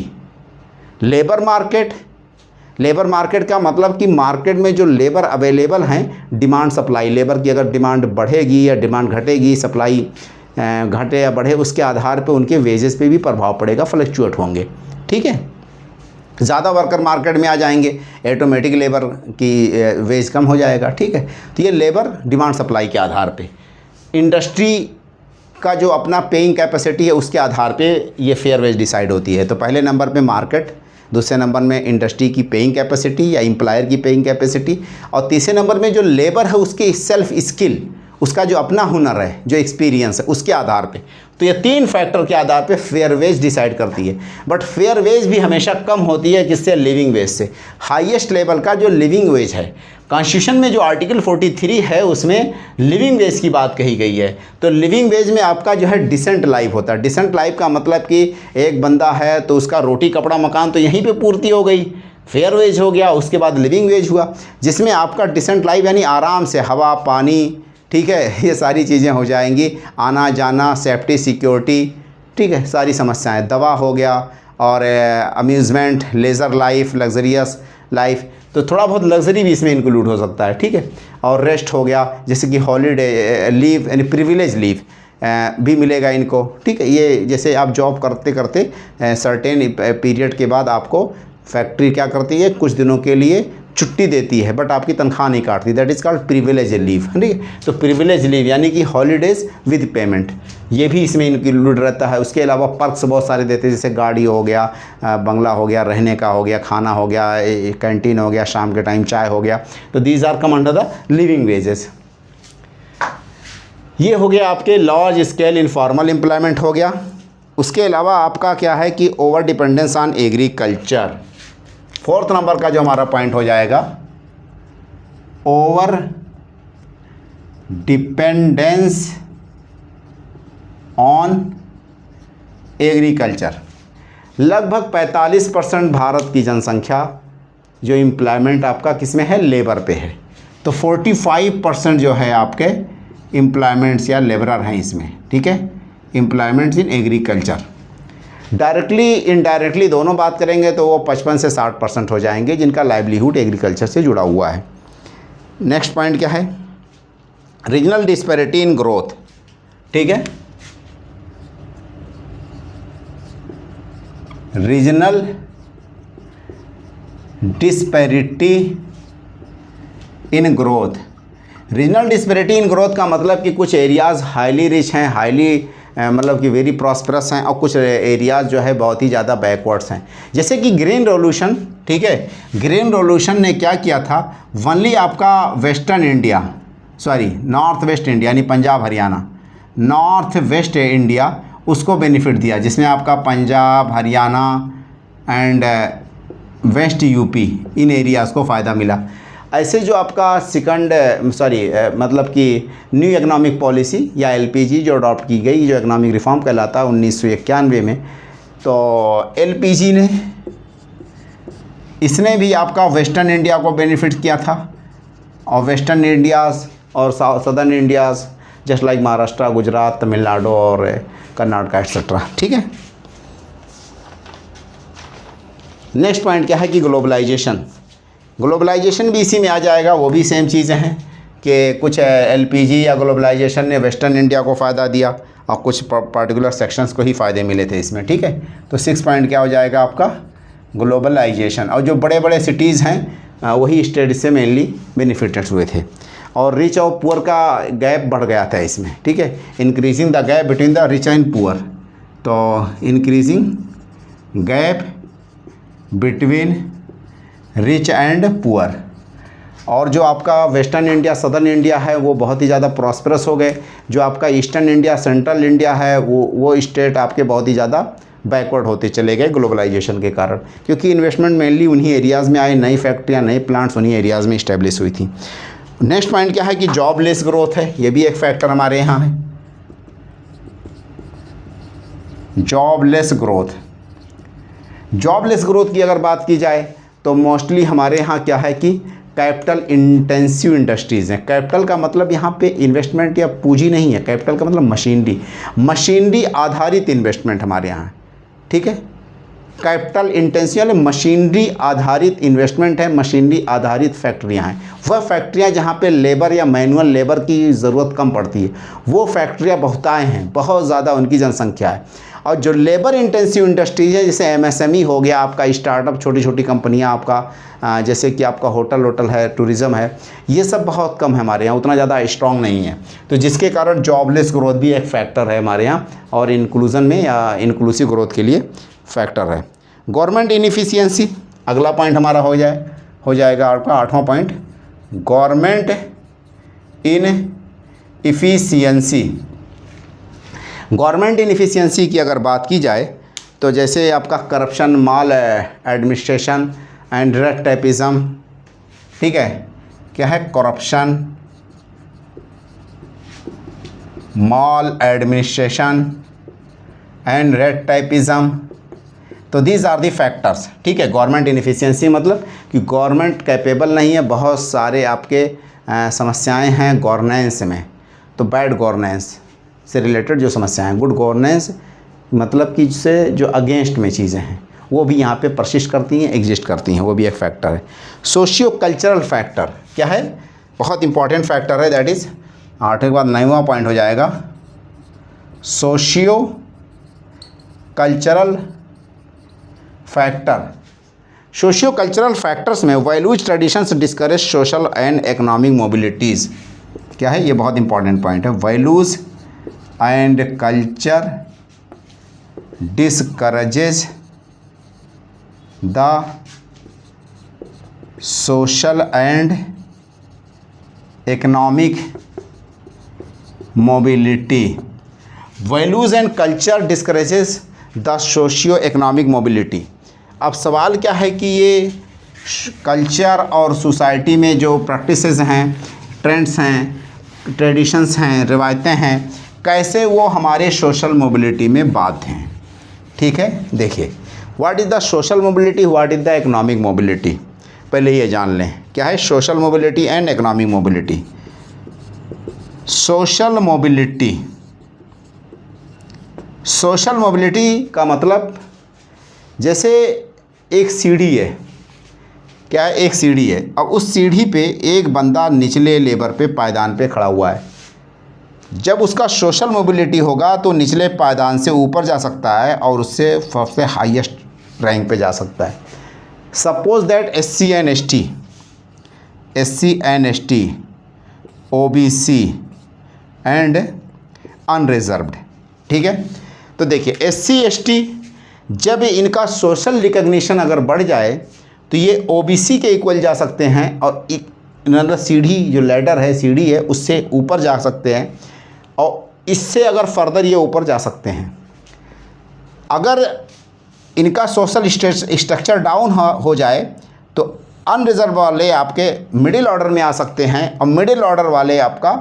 [SPEAKER 1] Labour market का मतलब कि मार्केट में जो लेबर अवेलेबल हैं, डिमांड सप्लाई, लेबर की अगर डिमांड बढ़ेगी या डिमांड घटेगी, सप्लाई घटे या बढ़े, उसके आधार पे उनके वेजेस पे भी प्रभाव पड़ेगा, फ्लक्चुएट होंगे, ठीक है। ज़्यादा वर्कर मार्केट में आ जाएंगे, ऑटोमेटिक लेबर की वेज कम हो जाएगा, ठीक है। तो ये लेबर डिमांड सप्लाई के आधार पे, इंडस्ट्री का जो अपना पेइंग कैपेसिटी है उसके आधार पे ये फेयर वेज डिसाइड होती है। तो पहले नंबर पे मार्केट, दूसरे नंबर में इंडस्ट्री की पेइंग कैपेसिटी या एम्प्लॉयर की पेइंग कैपेसिटी, और तीसरे नंबर में जो लेबर है उसके सेल्फ स्किल, उसका जो अपना हुनर है, जो एक्सपीरियंस है, उसके आधार पे। तो ये तीन फैक्टर के आधार पे फेयर वेज डिसाइड करती है। बट फेयर वेज भी हमेशा कम होती है किससे, लिविंग वेज से। हाईएस्ट लेवल का जो लिविंग वेज है, कॉन्स्टिट्यूशन में जो आर्टिकल 43 है उसमें लिविंग वेज की बात कही गई है। तो लिविंग वेज में आपका जो है डिसेंट लाइफ होता है। डिसेंट लाइफ का मतलब कि एक बंदा है तो उसका रोटी कपड़ा मकान तो यहीं पे पूर्ति हो गई, फेयर वेज हो गया। उसके बाद लिविंग वेज हुआ जिसमें आपका डिसेंट लाइफ यानी आराम से हवा पानी, ठीक है, ये सारी चीज़ें हो जाएंगी, आना जाना, सेफ्टी, सिक्योरिटी, ठीक है, सारी समस्याएं, दवा हो गया, और amusement, laser life, luxurious life, तो थोड़ा बहुत लग्जरी भी इसमें इंक्लूड हो सकता है, ठीक है। और रेस्ट हो गया, जैसे कि हॉलीडे लीव यानी प्रिविलेज लीव भी मिलेगा इनको, ठीक है। ये जैसे आप जॉब करते करते सर्टेन पीरियड के बाद आपको फैक्ट्री क्या करती है, कुछ दिनों के लिए छुट्टी देती है बट आपकी तनख्वाह नहीं काटती, that is called privilege leave, ठीक है। तो प्रिविलेज लीव यानी कि हॉलीडेज विद पेमेंट, ये भी इसमें इंक्लूड रहता है। उसके अलावा पर्क्स बहुत सारे देते हैं, जैसे गाड़ी हो गया, बंगला हो गया, रहने का हो गया, खाना हो गया, कैंटीन हो गया, शाम के टाइम चाय हो गया। तो these are come under the living wages. ये हो गया आपके लार्ज स्केल इनफॉर्मल एम्प्लॉयमेंट हो गया। उसके अलावा आपका क्या है कि over dependence on agriculture. Fourth number का जो हमारा पॉइंट हो जाएगा, ओवर डिपेंडेंस ऑन एग्रीकल्चर। लगभग 45% भारत की जनसंख्या जो एम्प्लॉयमेंट आपका किसमें है, लेबर पे है। तो 45% जो है आपके एम्प्लॉयमेंट्स या लेबरर हैं इसमें, ठीक है, employments in agriculture. Directly indirectly दोनों बात करेंगे तो वो 55 से 60% हो जाएंगे जिनका लाइवलीहुड एग्रीकल्चर से जुड़ा हुआ है। नेक्स्ट पॉइंट क्या है, रीजनल डिस्पैरिटी इन ग्रोथ, ठीक है। Regional disparity in growth. Regional disparity in growth का मतलब कि कुछ एरियाज़ हाईली रिच हैं, हाईली मतलब कि वेरी प्रॉस्परस हैं, और कुछ एरियाज़ जो है बहुत ही ज़्यादा बैकवर्ड्स हैं। जैसे कि ग्रीन रेवोल्यूशन, ठीक है, ग्रीन रेवोल्यूशन ने क्या किया था, वनली आपका western India, sorry north west India यानी Punjab Haryana, north west India उसको बेनिफिट दिया, जिसमें आपका Punjab Haryana and west UP इन एरियाज़ को फ़ायदा मिला। ऐसे जो आपका मतलब कि न्यू इकोनॉमिक पॉलिसी या एलपीजी जो अडॉप्ट की गई, जो इकोनॉमिक रिफॉर्म कहलाता है 1991 में, तो एलपीजी ने इसने भी आपका वेस्टर्न इंडिया को बेनिफिट किया था, और वेस्टर्न इंडियाज़ और southern India's just like Maharashtra, Gujarat, Tamil Nadu और कर्नाटका एक्सेट्रा, ठीक है। नेक्स्ट पॉइंट क्या है कि ग्लोबलाइजेशन, ग्लोबलाइजेशन भी इसी में आ जाएगा, वो भी सेम चीज़ें हैं कि कुछ एलपीजी या ग्लोबलाइजेशन ने वेस्टर्न इंडिया को फ़ायदा दिया और कुछ पर्टिकुलर सेक्शंस को ही फ़ायदे मिले थे इसमें, ठीक है। तो 6 पॉइंट क्या हो जाएगा आपका, ग्लोबलाइजेशन। और जो बड़े बड़े सिटीज़ हैं वही स्टेट से मेनली बेनिफिटेड हुए थे, और रिच और पुअर का गैप बढ़ गया था इसमें, ठीक है, increasing the gap between the rich and poor. तो increasing gap between rich and poor. और जो आपका वेस्टर्न इंडिया, सदर्न इंडिया है वो बहुत ही ज़्यादा प्रॉस्परस हो गए। जो आपका ईस्टर्न इंडिया, सेंट्रल इंडिया है वो स्टेट आपके बहुत ही ज़्यादा बैकवर्ड होते चले गए ग्लोबलाइजेशन के कारण, क्योंकि इन्वेस्टमेंट मेनली उन्हीं एरियाज़ में आए, नई फैक्ट्रियाँ, नए प्लांट्स उन्हीं एरियाज़ में इस्टेब्लिश हुई थी। नेक्स्ट पॉइंट क्या है कि जॉबलेस ग्रोथ है, ये भी एक फैक्टर हमारे यहाँ है। जॉबलेस ग्रोथ, जॉबलेस ग्रोथ की अगर बात की जाए तो मोस्टली हमारे यहाँ क्या है कि कैपिटल इंटेंसिव इंडस्ट्रीज़ हैं। कैपिटल का मतलब यहाँ पे इन्वेस्टमेंट या पूंजी नहीं है, कैपिटल का मतलब मशीनरी, मशीनरी आधारित इन्वेस्टमेंट हमारे यहाँ है, ठीक है। कैपिटल इंटेंसिव यानी मशीनरी आधारित इन्वेस्टमेंट है, मशीनरी आधारित फैक्ट्रियाँ हैं। वह फैक्ट्रियाँ जहाँ पे लेबर या मैनुअल लेबर की ज़रूरत कम पड़ती है, वो फैक्ट्रियाँ बहुतायत हैं, बहुत ज़्यादा उनकी जनसंख्या है। और जो लेबर इंटेंसिव इंडस्ट्रीज है, जैसे एमएसएमई हो गया आपका, स्टार्टअप, छोटी छोटी कंपनियां आपका, जैसे कि आपका होटल है, टूरिज़्म है, ये सब बहुत कम है हमारे यहाँ, उतना ज़्यादा स्ट्रॉन्ग नहीं है। तो जिसके कारण जॉबलेस ग्रोथ भी एक फैक्टर है हमारे यहाँ, और इंक्लूज़न में या इंक्लूसिव ग्रोथ के लिए फैक्टर है। गवर्नमेंट इनएफिशिएंसी अगला पॉइंट हमारा हो जाएगा आपका 8वां point, government inefficiency. Government inefficiency की अगर बात की जाए तो जैसे आपका corruption, maladministration and red tapism, ठीक है, क्या है, corruption, maladministration and red tapism, तो दीज आर दी फैक्टर्स, ठीक है। गवर्नमेंट इनएफिशिएंसी मतलब कि गवर्नमेंट कैपेबल नहीं है, बहुत सारे आपके समस्याएं हैं गवर्नेंस में, तो बैड गवर्नेंस से रिलेटेड जो समस्याएं हैं। गुड गवर्नेंस मतलब कि से जो अगेंस्ट में चीज़ें हैं वो भी यहाँ पे परसिस्ट करती हैं, एग्जिस्ट करती हैं, वो भी एक फैक्टर है। सोशियो कल्चरल फैक्टर क्या है, बहुत इंपॉर्टेंट फैक्टर है, दैट इज़ 8 के बाद 9वां पॉइंट हो जाएगा, socio cultural factor. Socio cultural factors में values, traditions discourage social and economic mobilities, क्या है, ये बहुत इंपॉर्टेंट पॉइंट है। Values and culture discourages the social and economic mobility. Values and culture discourages the socio economic mobility. अब सवाल क्या है कि ये कल्चर और सोसाइटी में जो प्रैक्टिसेस हैं, ट्रेंड्स हैं, ट्रेडिशंस हैं, रिवायतें हैं, कैसे वो हमारे सोशल मोबिलिटी में बात हैं, ठीक है। देखिए, what is the social mobility, what is the economic mobility, पहले ये जान लें क्या है social mobility and economic mobility. Social mobility, social mobility का मतलब जैसे एक सीढ़ी है, क्या है, एक सीढ़ी है, अब उस सीढ़ी पे एक बंदा निचले लेबर पे पायदान पे खड़ा हुआ है। जब उसका सोशल मोबिलिटी होगा तो निचले पायदान से ऊपर जा सकता है और उससे सबसे हाईएस्ट रैंक पे जा सकता है। Suppose that SC and ST, OBC and unreserved, ठीक है। तो देखिए SC ST जब इनका सोशल रिकग्निशन अगर बढ़ जाए तो ये OBC के इक्वल जा सकते हैं और मतलब सीढ़ी जो लैडर है, सीढ़ी है, उससे ऊपर जा सकते हैं और इससे अगर फर्दर ये ऊपर जा सकते हैं। अगर इनका सोशल स्ट्रक्चर डाउन हो जाए तो अनरिजर्व वाले आपके मिडिल ऑर्डर में आ सकते हैं और मिडिल ऑर्डर वाले आपका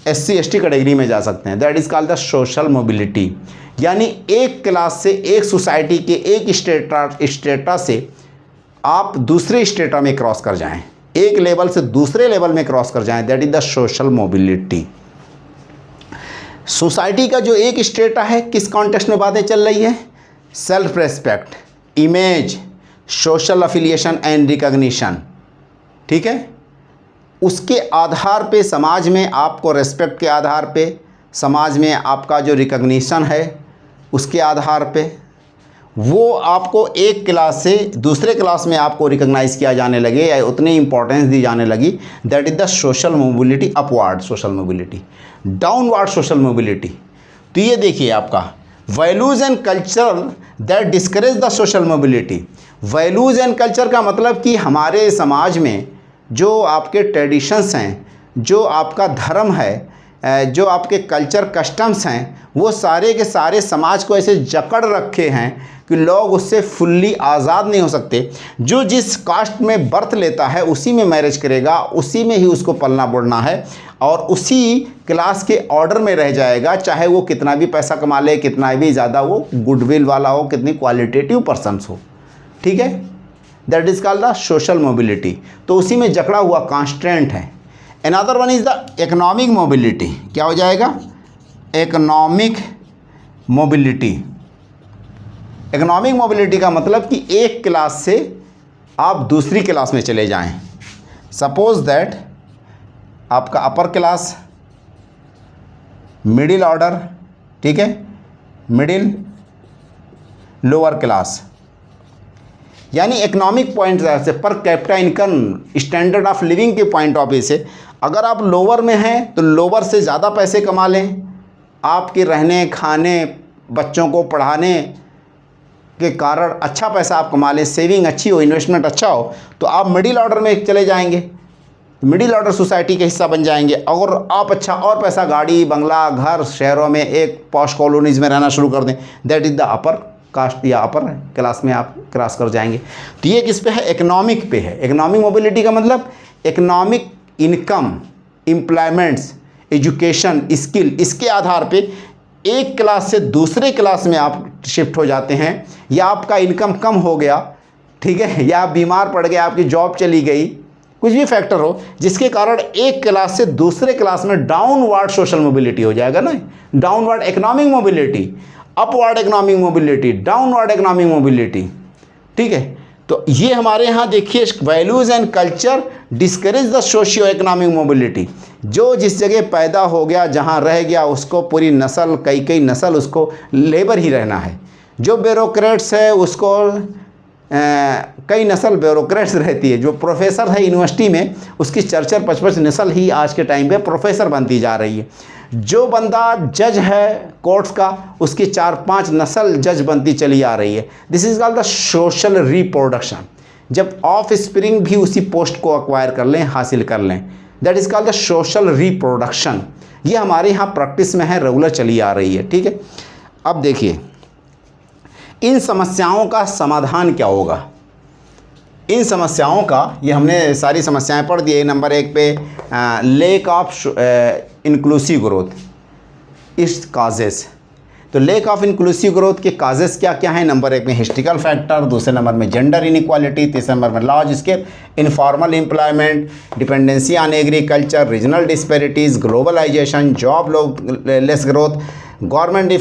[SPEAKER 1] SC ST कैटेगरी में जा सकते हैं। That is called the social mobility. यानी एक क्लास से, एक सोसाइटी के एक स्टेटा से आप दूसरे स्टेटा में क्रॉस कर जाएं, एक लेवल से दूसरे लेवल में क्रॉस कर जाएं। That is the social mobility. Society का जो एक स्टेटा है, किस कॉन्टेक्स्ट में बातें चल रही है? Self respect, image, social affiliation and recognition. ठीक है, उसके आधार पे समाज में आपको रेस्पेक्ट के आधार पे, समाज में आपका जो रिकग्निशन है उसके आधार पे, वो आपको एक क्लास से दूसरे क्लास में आपको रिकग्नाइज़ किया जाने लगे या उतनी इंपॉर्टेंस दी जाने लगी। That is the social mobility. Upward social mobility, downward social mobility. तो ये देखिए आपका values and culture that discourage the social mobility. Values and culture का मतलब कि हमारे समाज में जो आपके ट्रेडिशंस हैं, जो आपका धर्म है, जो आपके कल्चर कस्टम्स हैं, वो सारे के सारे समाज को ऐसे जकड़ रखे हैं कि लोग उससे फुल्ली आज़ाद नहीं हो सकते। जो जिस कास्ट में बर्थ लेता है उसी में मैरिज करेगा, उसी में ही उसको पलना बढ़ना है और उसी क्लास के ऑर्डर में रह जाएगा, चाहे वो कितना भी पैसा कमा ले, कितना भी ज़्यादा वो गुडविल वाला हो, कितनी क्वालिटेटिव पर्सन्स हो। ठीक है, that is called the social mobility. तो उसी में जकड़ा हुआ कॉन्स्टेंट है। Another one is the economic mobility. क्या हो जाएगा? Economic mobility. इकोनॉमिक मोबिलिटी का मतलब कि एक क्लास से आप दूसरी क्लास में चले जाएं। सपोज दैट आपका अपर क्लास, मिडिल ऑर्डर, ठीक है, मिडिल, लोअर क्लास, यानी इकोनॉमिक पॉइंट से, per capita income, standard of living के पॉइंट ऑफ व्यू से अगर आप लोअर में हैं तो लोअर से ज़्यादा पैसे कमा लें, आपके रहने खाने, बच्चों को पढ़ाने के कारण अच्छा पैसा आप कमा लें, सेविंग अच्छी हो, इन्वेस्टमेंट अच्छा हो, तो आप मिडिल ऑर्डर में चले जाएंगे, मिडिल ऑर्डर सोसाइटी का हिस्सा बन जाएंगे। और आप अच्छा और पैसा, गाड़ी, बंगला, घर, शहरों में एक पॉश कॉलोनीज़ में रहना शुरू कर दें। That is the upper caste या अपर क्लास में आप क्रॉस कर जाएंगे। तो ये किस पे है? इकोनॉमिक पे है। इकोनॉमिक मोबिलिटी का मतलब economic income, employments, education, skill, इसके आधार पे एक क्लास से दूसरे क्लास में आप शिफ्ट हो जाते हैं। या आपका इनकम कम हो गया, ठीक है, या आप बीमार पड़ गए, आपकी जॉब चली गई, कुछ भी फैक्टर हो जिसके कारण एक क्लास से दूसरे क्लास में डाउनवर्ड सोशल मोबिलिटी हो जाएगा ना। Downward economic mobility, upward economic mobility, downward economic mobility. ठीक है, तो ये हमारे यहाँ देखिए values and culture discourage the socio economic mobility. जो जिस जगह पैदा हो गया, जहाँ रह गया, उसको पूरी नस्ल, कई नस्ल उसको लेबर ही रहना है। जो ब्यूरोक्रेट्स है उसको कई नस्ल ब्यूरोक्रेट्स रहती है। जो प्रोफेसर है यूनिवर्सिटी में, उसकी 4-4-5-5 नस्ल ही आज के टाइम पे प्रोफेसर बनती जा रही है। जो बंदा जज है कोर्ट्स का, उसकी 4-5 नस्ल जज बनती चली आ रही है। This is called the social reproduction. जब ऑफ स्प्रिंग भी उसी पोस्ट को अक्वायर कर लें, हासिल कर लें, that is called the social reproduction. ये हमारे यहाँ प्रैक्टिस में है, रेगुलर चली आ रही है। ठीक है, अब देखिए इन समस्याओं का समाधान क्या होगा। इन समस्याओं का, ये हमने सारी समस्याएं पढ़ दी। नंबर 1 पे लेक ऑफ इंक्लूसिव ग्रोथ, इस काजेस। तो लेक ऑफ इंक्लूसिव ग्रोथ के काजेस क्या क्या हैं? नंबर 1 में हिस्ट्रिकल फैक्टर, दूसरे नंबर में जेंडर इनइक्वालिटी, तीसरे नंबर में large scale informal employment, dependency on agriculture, regional disparities, globalisation, jobless growth, government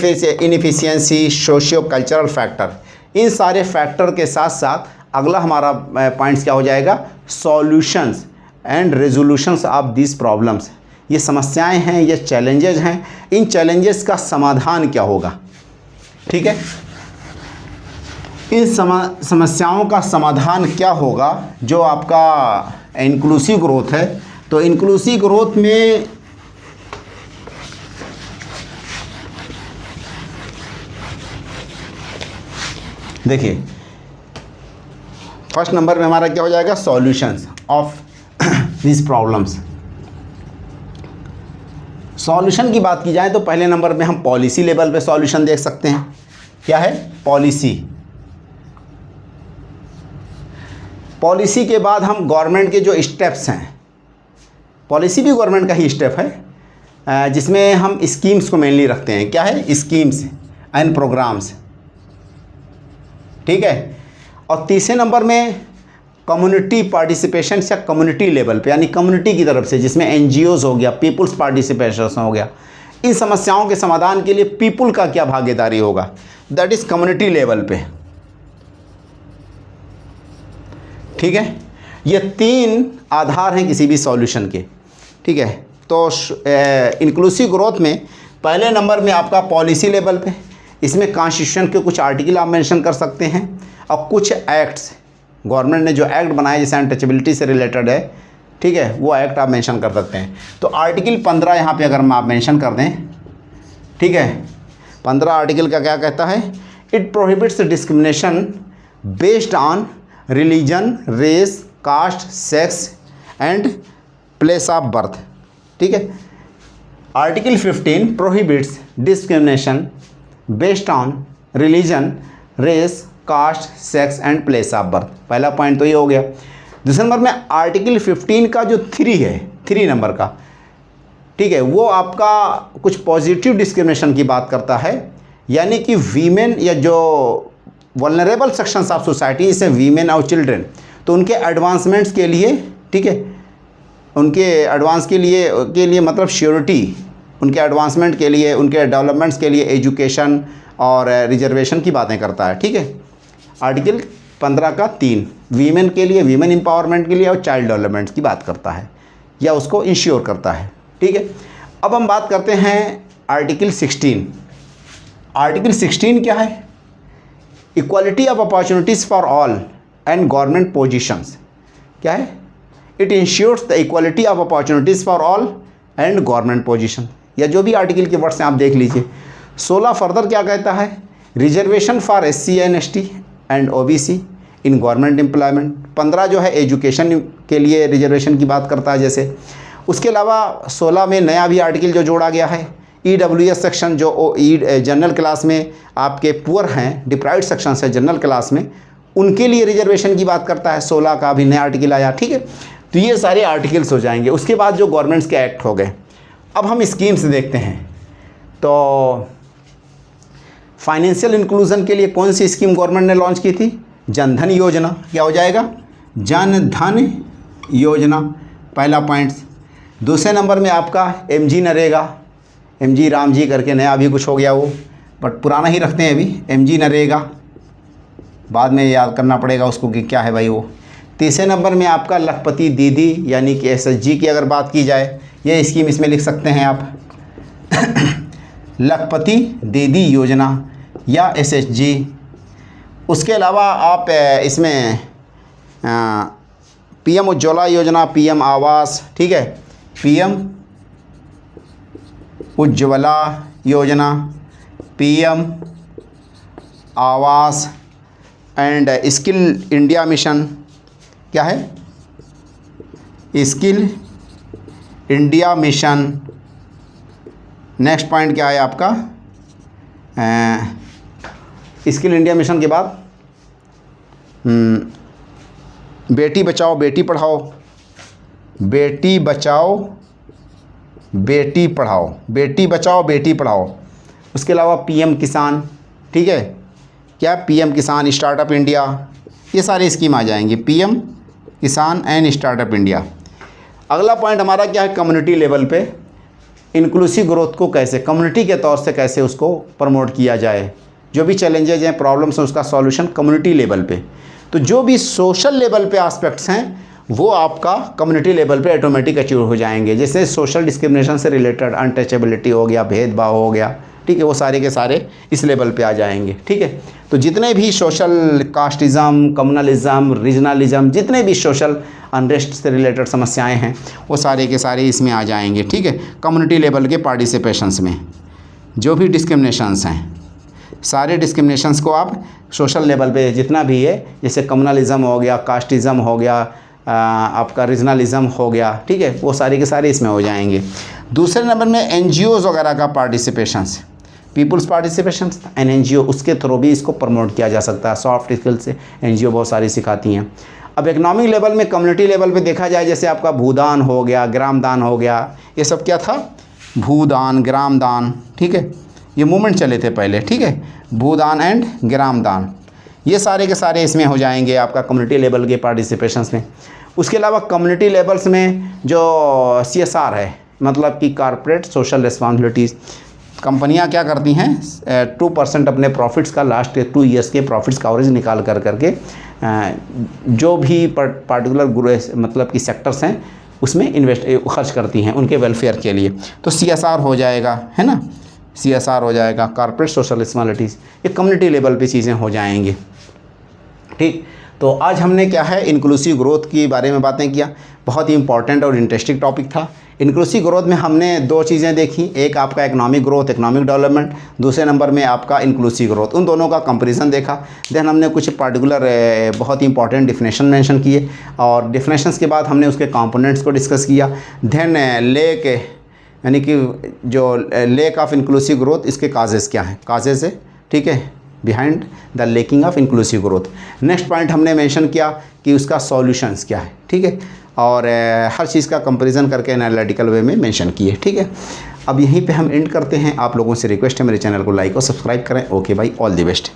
[SPEAKER 1] inefficiency, socio cultural factor. इन सारे फैक्टर के साथ साथ अगला हमारा पॉइंट्स क्या हो जाएगा? Solutions and resolutions of this problems. ये समस्याएं हैं, ये चैलेंजेस हैं, इन चैलेंजेस का समाधान क्या होगा। ठीक है, इन समस्याओं का समाधान क्या होगा जो आपका इंक्लूसिव ग्रोथ है। तो इंक्लूसिव ग्रोथ में देखिए फर्स्ट नंबर में हमारा क्या हो जाएगा, solutions of this problems. Solution की बात की जाए तो पहले नंबर में हम पॉलिसी लेवल पे सॉल्यूशन देख सकते हैं। क्या है, पॉलिसी। पॉलिसी के बाद हम गवर्नमेंट के जो स्टेप्स हैं, पॉलिसी भी गवर्नमेंट का ही स्टेप है जिसमें हम स्कीम्स को मेनली रखते हैं। क्या है, स्कीम्स एंड प्रोग्राम्स, ठीक है। और तीसरे नंबर में कम्युनिटी पार्टिसिपेशन या कम्युनिटी लेवल पे, यानी कम्युनिटी की तरफ से, जिसमें एनजीओज़ हो गया, पीपुल्स पार्टिसिपेशन हो गया। इन समस्याओं के समाधान के लिए पीपुल का क्या भागीदारी होगा, दैट इज़ कम्युनिटी लेवल पे, ठीक है। ये तीन आधार हैं किसी भी सॉल्यूशन के, ठीक है। तो इंक्लूसिव ग्रोथ में पहले नंबर में आपका पॉलिसी लेवल पे, इसमें कॉन्स्टिट्यूशन के कुछ आर्टिकल आप मेंशन कर सकते हैं और कुछ एक्ट्स, गवर्नमेंट ने जो एक्ट बनाए जैसे अनटचेबिलिटी से रिलेटेड है, ठीक है, वो एक्ट आप मेंशन कर सकते हैं। तो आर्टिकल 15 यहाँ पे अगर हम आप मेंशन कर दें, ठीक है, 15 आर्टिकल का क्या कहता है, it prohibits discrimination based on religion, race, caste, sex and place of birth, ठीक है। Article 15 prohibits discrimination based on religion, race, caste, sex and place of birth. पहला पॉइंट तो ये हो गया। दूसरे नंबर में आर्टिकल 15 का जो 3 है, 3 नंबर का, ठीक है, वो आपका कुछ पॉजिटिव डिस्क्रिमिनेशन की बात करता है, यानी कि वीमेन या जो वल्नरेबल सेक्शंस ऑफ सोसाइटी, जैसे वीमेन और चिल्ड्रन, तो उनके एडवांसमेंट्स के लिए, ठीक है, उनके एडवांस के लिए मतलब श्योरिटी, उनके एडवांसमेंट के लिए, उनके डेवलपमेंट्स के लिए एजुकेशन और रिजर्वेशन की बातें करता है, ठीक है। आर्टिकल 15 का 3 वीमेन के लिए, वीमेन एम्पावरमेंट के लिए और चाइल्ड डेवलपमेंट की बात करता है या उसको इंश्योर करता है, ठीक है। अब हम बात करते हैं आर्टिकल 16। आर्टिकल 16 क्या है, equality of opportunities for all and government positions. क्या है, it ensures the equality of opportunities for all and government position, या जो भी आर्टिकल के वर्ड्स हैं आप देख लीजिए। 16 फर्दर क्या कहता है, reservation for SC and ST and OBC in government employment. 15 जो है एजुकेशन के लिए रिजर्वेशन की बात करता है जैसे। उसके अलावा 16 में नया भी आर्टिकल जो जोड़ा गया है, EWS सेक्शन, जो जनरल क्लास में आपके पुअर हैं, डिप्राइव्ड सेक्शन है जनरल क्लास में, उनके लिए रिजर्वेशन की बात करता है। 16 का भी नया आर्टिकल आया, ठीक है। तो ये सारे आर्टिकल्स हो जाएंगे। उसके बाद जो गवर्नमेंट्स के एक्ट हो गए। अब हम स्कीम्स देखते हैं। तो फाइनेंशियल इंक्लूजन के लिए कौन सी स्कीम गवर्नमेंट ने लॉन्च की थी, जनधन योजना। क्या हो जाएगा, जनधन योजना, पहला पॉइंट। दूसरे नंबर में आपका MG नरेगा, MG राम जी करके नया अभी कुछ हो गया वो, बट पुराना ही रखते हैं अभी, MG नरेगा, बाद में याद करना पड़ेगा उसको कि क्या है भाई वो। तीसरे नंबर में आपका लखपति दीदी यानी कि SHG की अगर बात की जाए, ये स्कीम इसमें लिख सकते हैं आप लखपति दीदी योजना या SHG। उसके अलावा आप इसमें PM उज्ज्वला योजना, PM आवास, ठीक है, PM उज्ज्वला योजना, PM आवास एंड स्किल इंडिया मिशन। क्या है, skill India mission. Next point क्या है आपका, स्किल इंडिया मिशन के बाद बेटी बचाओ बेटी पढ़ाओ, बेटी बचाओ बेटी पढ़ाओ, बेटी बचाओ बेटी पढ़ाओ। उसके अलावा PM किसान, ठीक है, क्या PM किसान, स्टार्टअप इंडिया, ये सारी स्कीम आ जाएंगी, PM किसान एंड स्टार्टअप इंडिया। अगला पॉइंट हमारा क्या है, कम्युनिटी लेवल पे इंक्लूसिव ग्रोथ को कैसे कम्युनिटी के तौर से कैसे उसको प्रमोट किया जाए, जो भी चैलेंजेज हैं, प्रॉब्लम्स हैं, उसका सॉल्यूशन कम्युनिटी लेवल पे। तो जो भी सोशल लेवल पे एस्पेक्ट्स हैं वो आपका कम्युनिटी लेवल पे ऑटोमेटिक अचीव हो जाएंगे। जैसे सोशल डिस्क्रिमिनेशन से रिलेटेड अनटचेबिलिटी हो गया, भेदभाव हो गया, ठीक है, वो सारे के सारे इस लेवल पे आ जाएंगे, ठीक है। तो जितने भी सोशल कास्टिज़म, कम्युनलिज़म, रीजनलिज़म, जितने भी सोशल अनरेस्ट से रिलेटेड समस्याएं हैं वो सारे के सारे इसमें आ जाएंगे, ठीक है, कम्युनिटी लेवल के पार्टिसिपेशंस में जो भी डिस्क्रिमिनेशंस हैं। सारे डिस्क्रिमिनेशंस को आप सोशल लेवल पे जितना भी है, जैसे कम्युनलिज़म हो गया, कास्टिज़म हो गया, आपका रीजनलिज़म हो गया, ठीक है, वो सारे के सारे इसमें हो जाएंगे। दूसरे नंबर में एनजीओज़ वगैरह का participations, peoples participation and NGO, उसके थ्रू भी इसको प्रमोट किया जा सकता है। सॉफ्ट स्किल से एनजीओ बहुत सारी सिखाती हैं। अब इकोनॉमिक लेवल में, कम्युनिटी लेवल पे देखा जाए, जैसे आपका भूदान हो गया, ग्रामदान हो गया, ये सब क्या था, भूदान, ग्रामदान, ठीक है, ये मूवमेंट चले थे पहले, ठीक है, भूदान एंड ग्रामदान, ये सारे के सारे इसमें हो जाएंगे आपका कम्युनिटी लेवल के पार्टिसिपेशंस में। उसके अलावा कम्युनिटी लेवल्स में जो CSR है, मतलब कि कॉर्पोरेट सोशल रिस्पॉन्सिबिलिटीज़, कंपनियां क्या करती हैं, 2% अपने प्रॉफिट्स का लास्ट 2 ईयर्स के प्रॉफिट्स का एवरेज निकाल कर करके जो भी पार्टिकुलर मतलब कि सेक्टर्स हैं उसमें खर्च करती हैं उनके वेलफेयर के लिए। तो CSR हो जाएगा, है ना, CSR हो जाएगा, कॉर्पोरेट सोशल रिस्पॉन्सिबिलिटीज़, ये कम्युनिटी लेवल पे चीज़ें हो जाएंगी। ठीक, तो आज हमने क्या है, इंक्लूसिव ग्रोथ के बारे में बातें किया। बहुत ही इंपॉर्टेंट और इंटरेस्टिंग टॉपिक था। इंक्लूसिव ग्रोथ में हमने 2 चीज़ें देखी, एक आपका इकोनॉमिक ग्रोथ, इकोनॉमिक डेवलपमेंट, दूसरे नंबर में आपका इंक्लूसिव ग्रोथ, उन दोनों का कंपैरिजन देखा। देन हमने कुछ पार्टिकुलर बहुत ही इंपॉर्टेंट डिफिनेशन मेंशन किए, और डिफिनेशंस के बाद हमने उसके कंपोनेंट्स को डिस्कस किया। देन लेक, यानी कि जो लेक ऑफ इंक्लूसिव ग्रोथ, इसके काजेज़ क्या हैं, काजेज़ है, ठीक है, behind the lacking of inclusive growth. Next point हमने मेंशन किया कि उसका सॉल्यूशंस क्या है, ठीक है, और हर चीज़ का कंपैरिजन करके एनालिटिकल वे में मेंशन किए, ठीक है। अब यहीं पे हम एंड करते हैं। आप लोगों से रिक्वेस्ट है मेरे चैनल को लाइक और सब्सक्राइब करें। ओके भाई, ऑल द बेस्ट।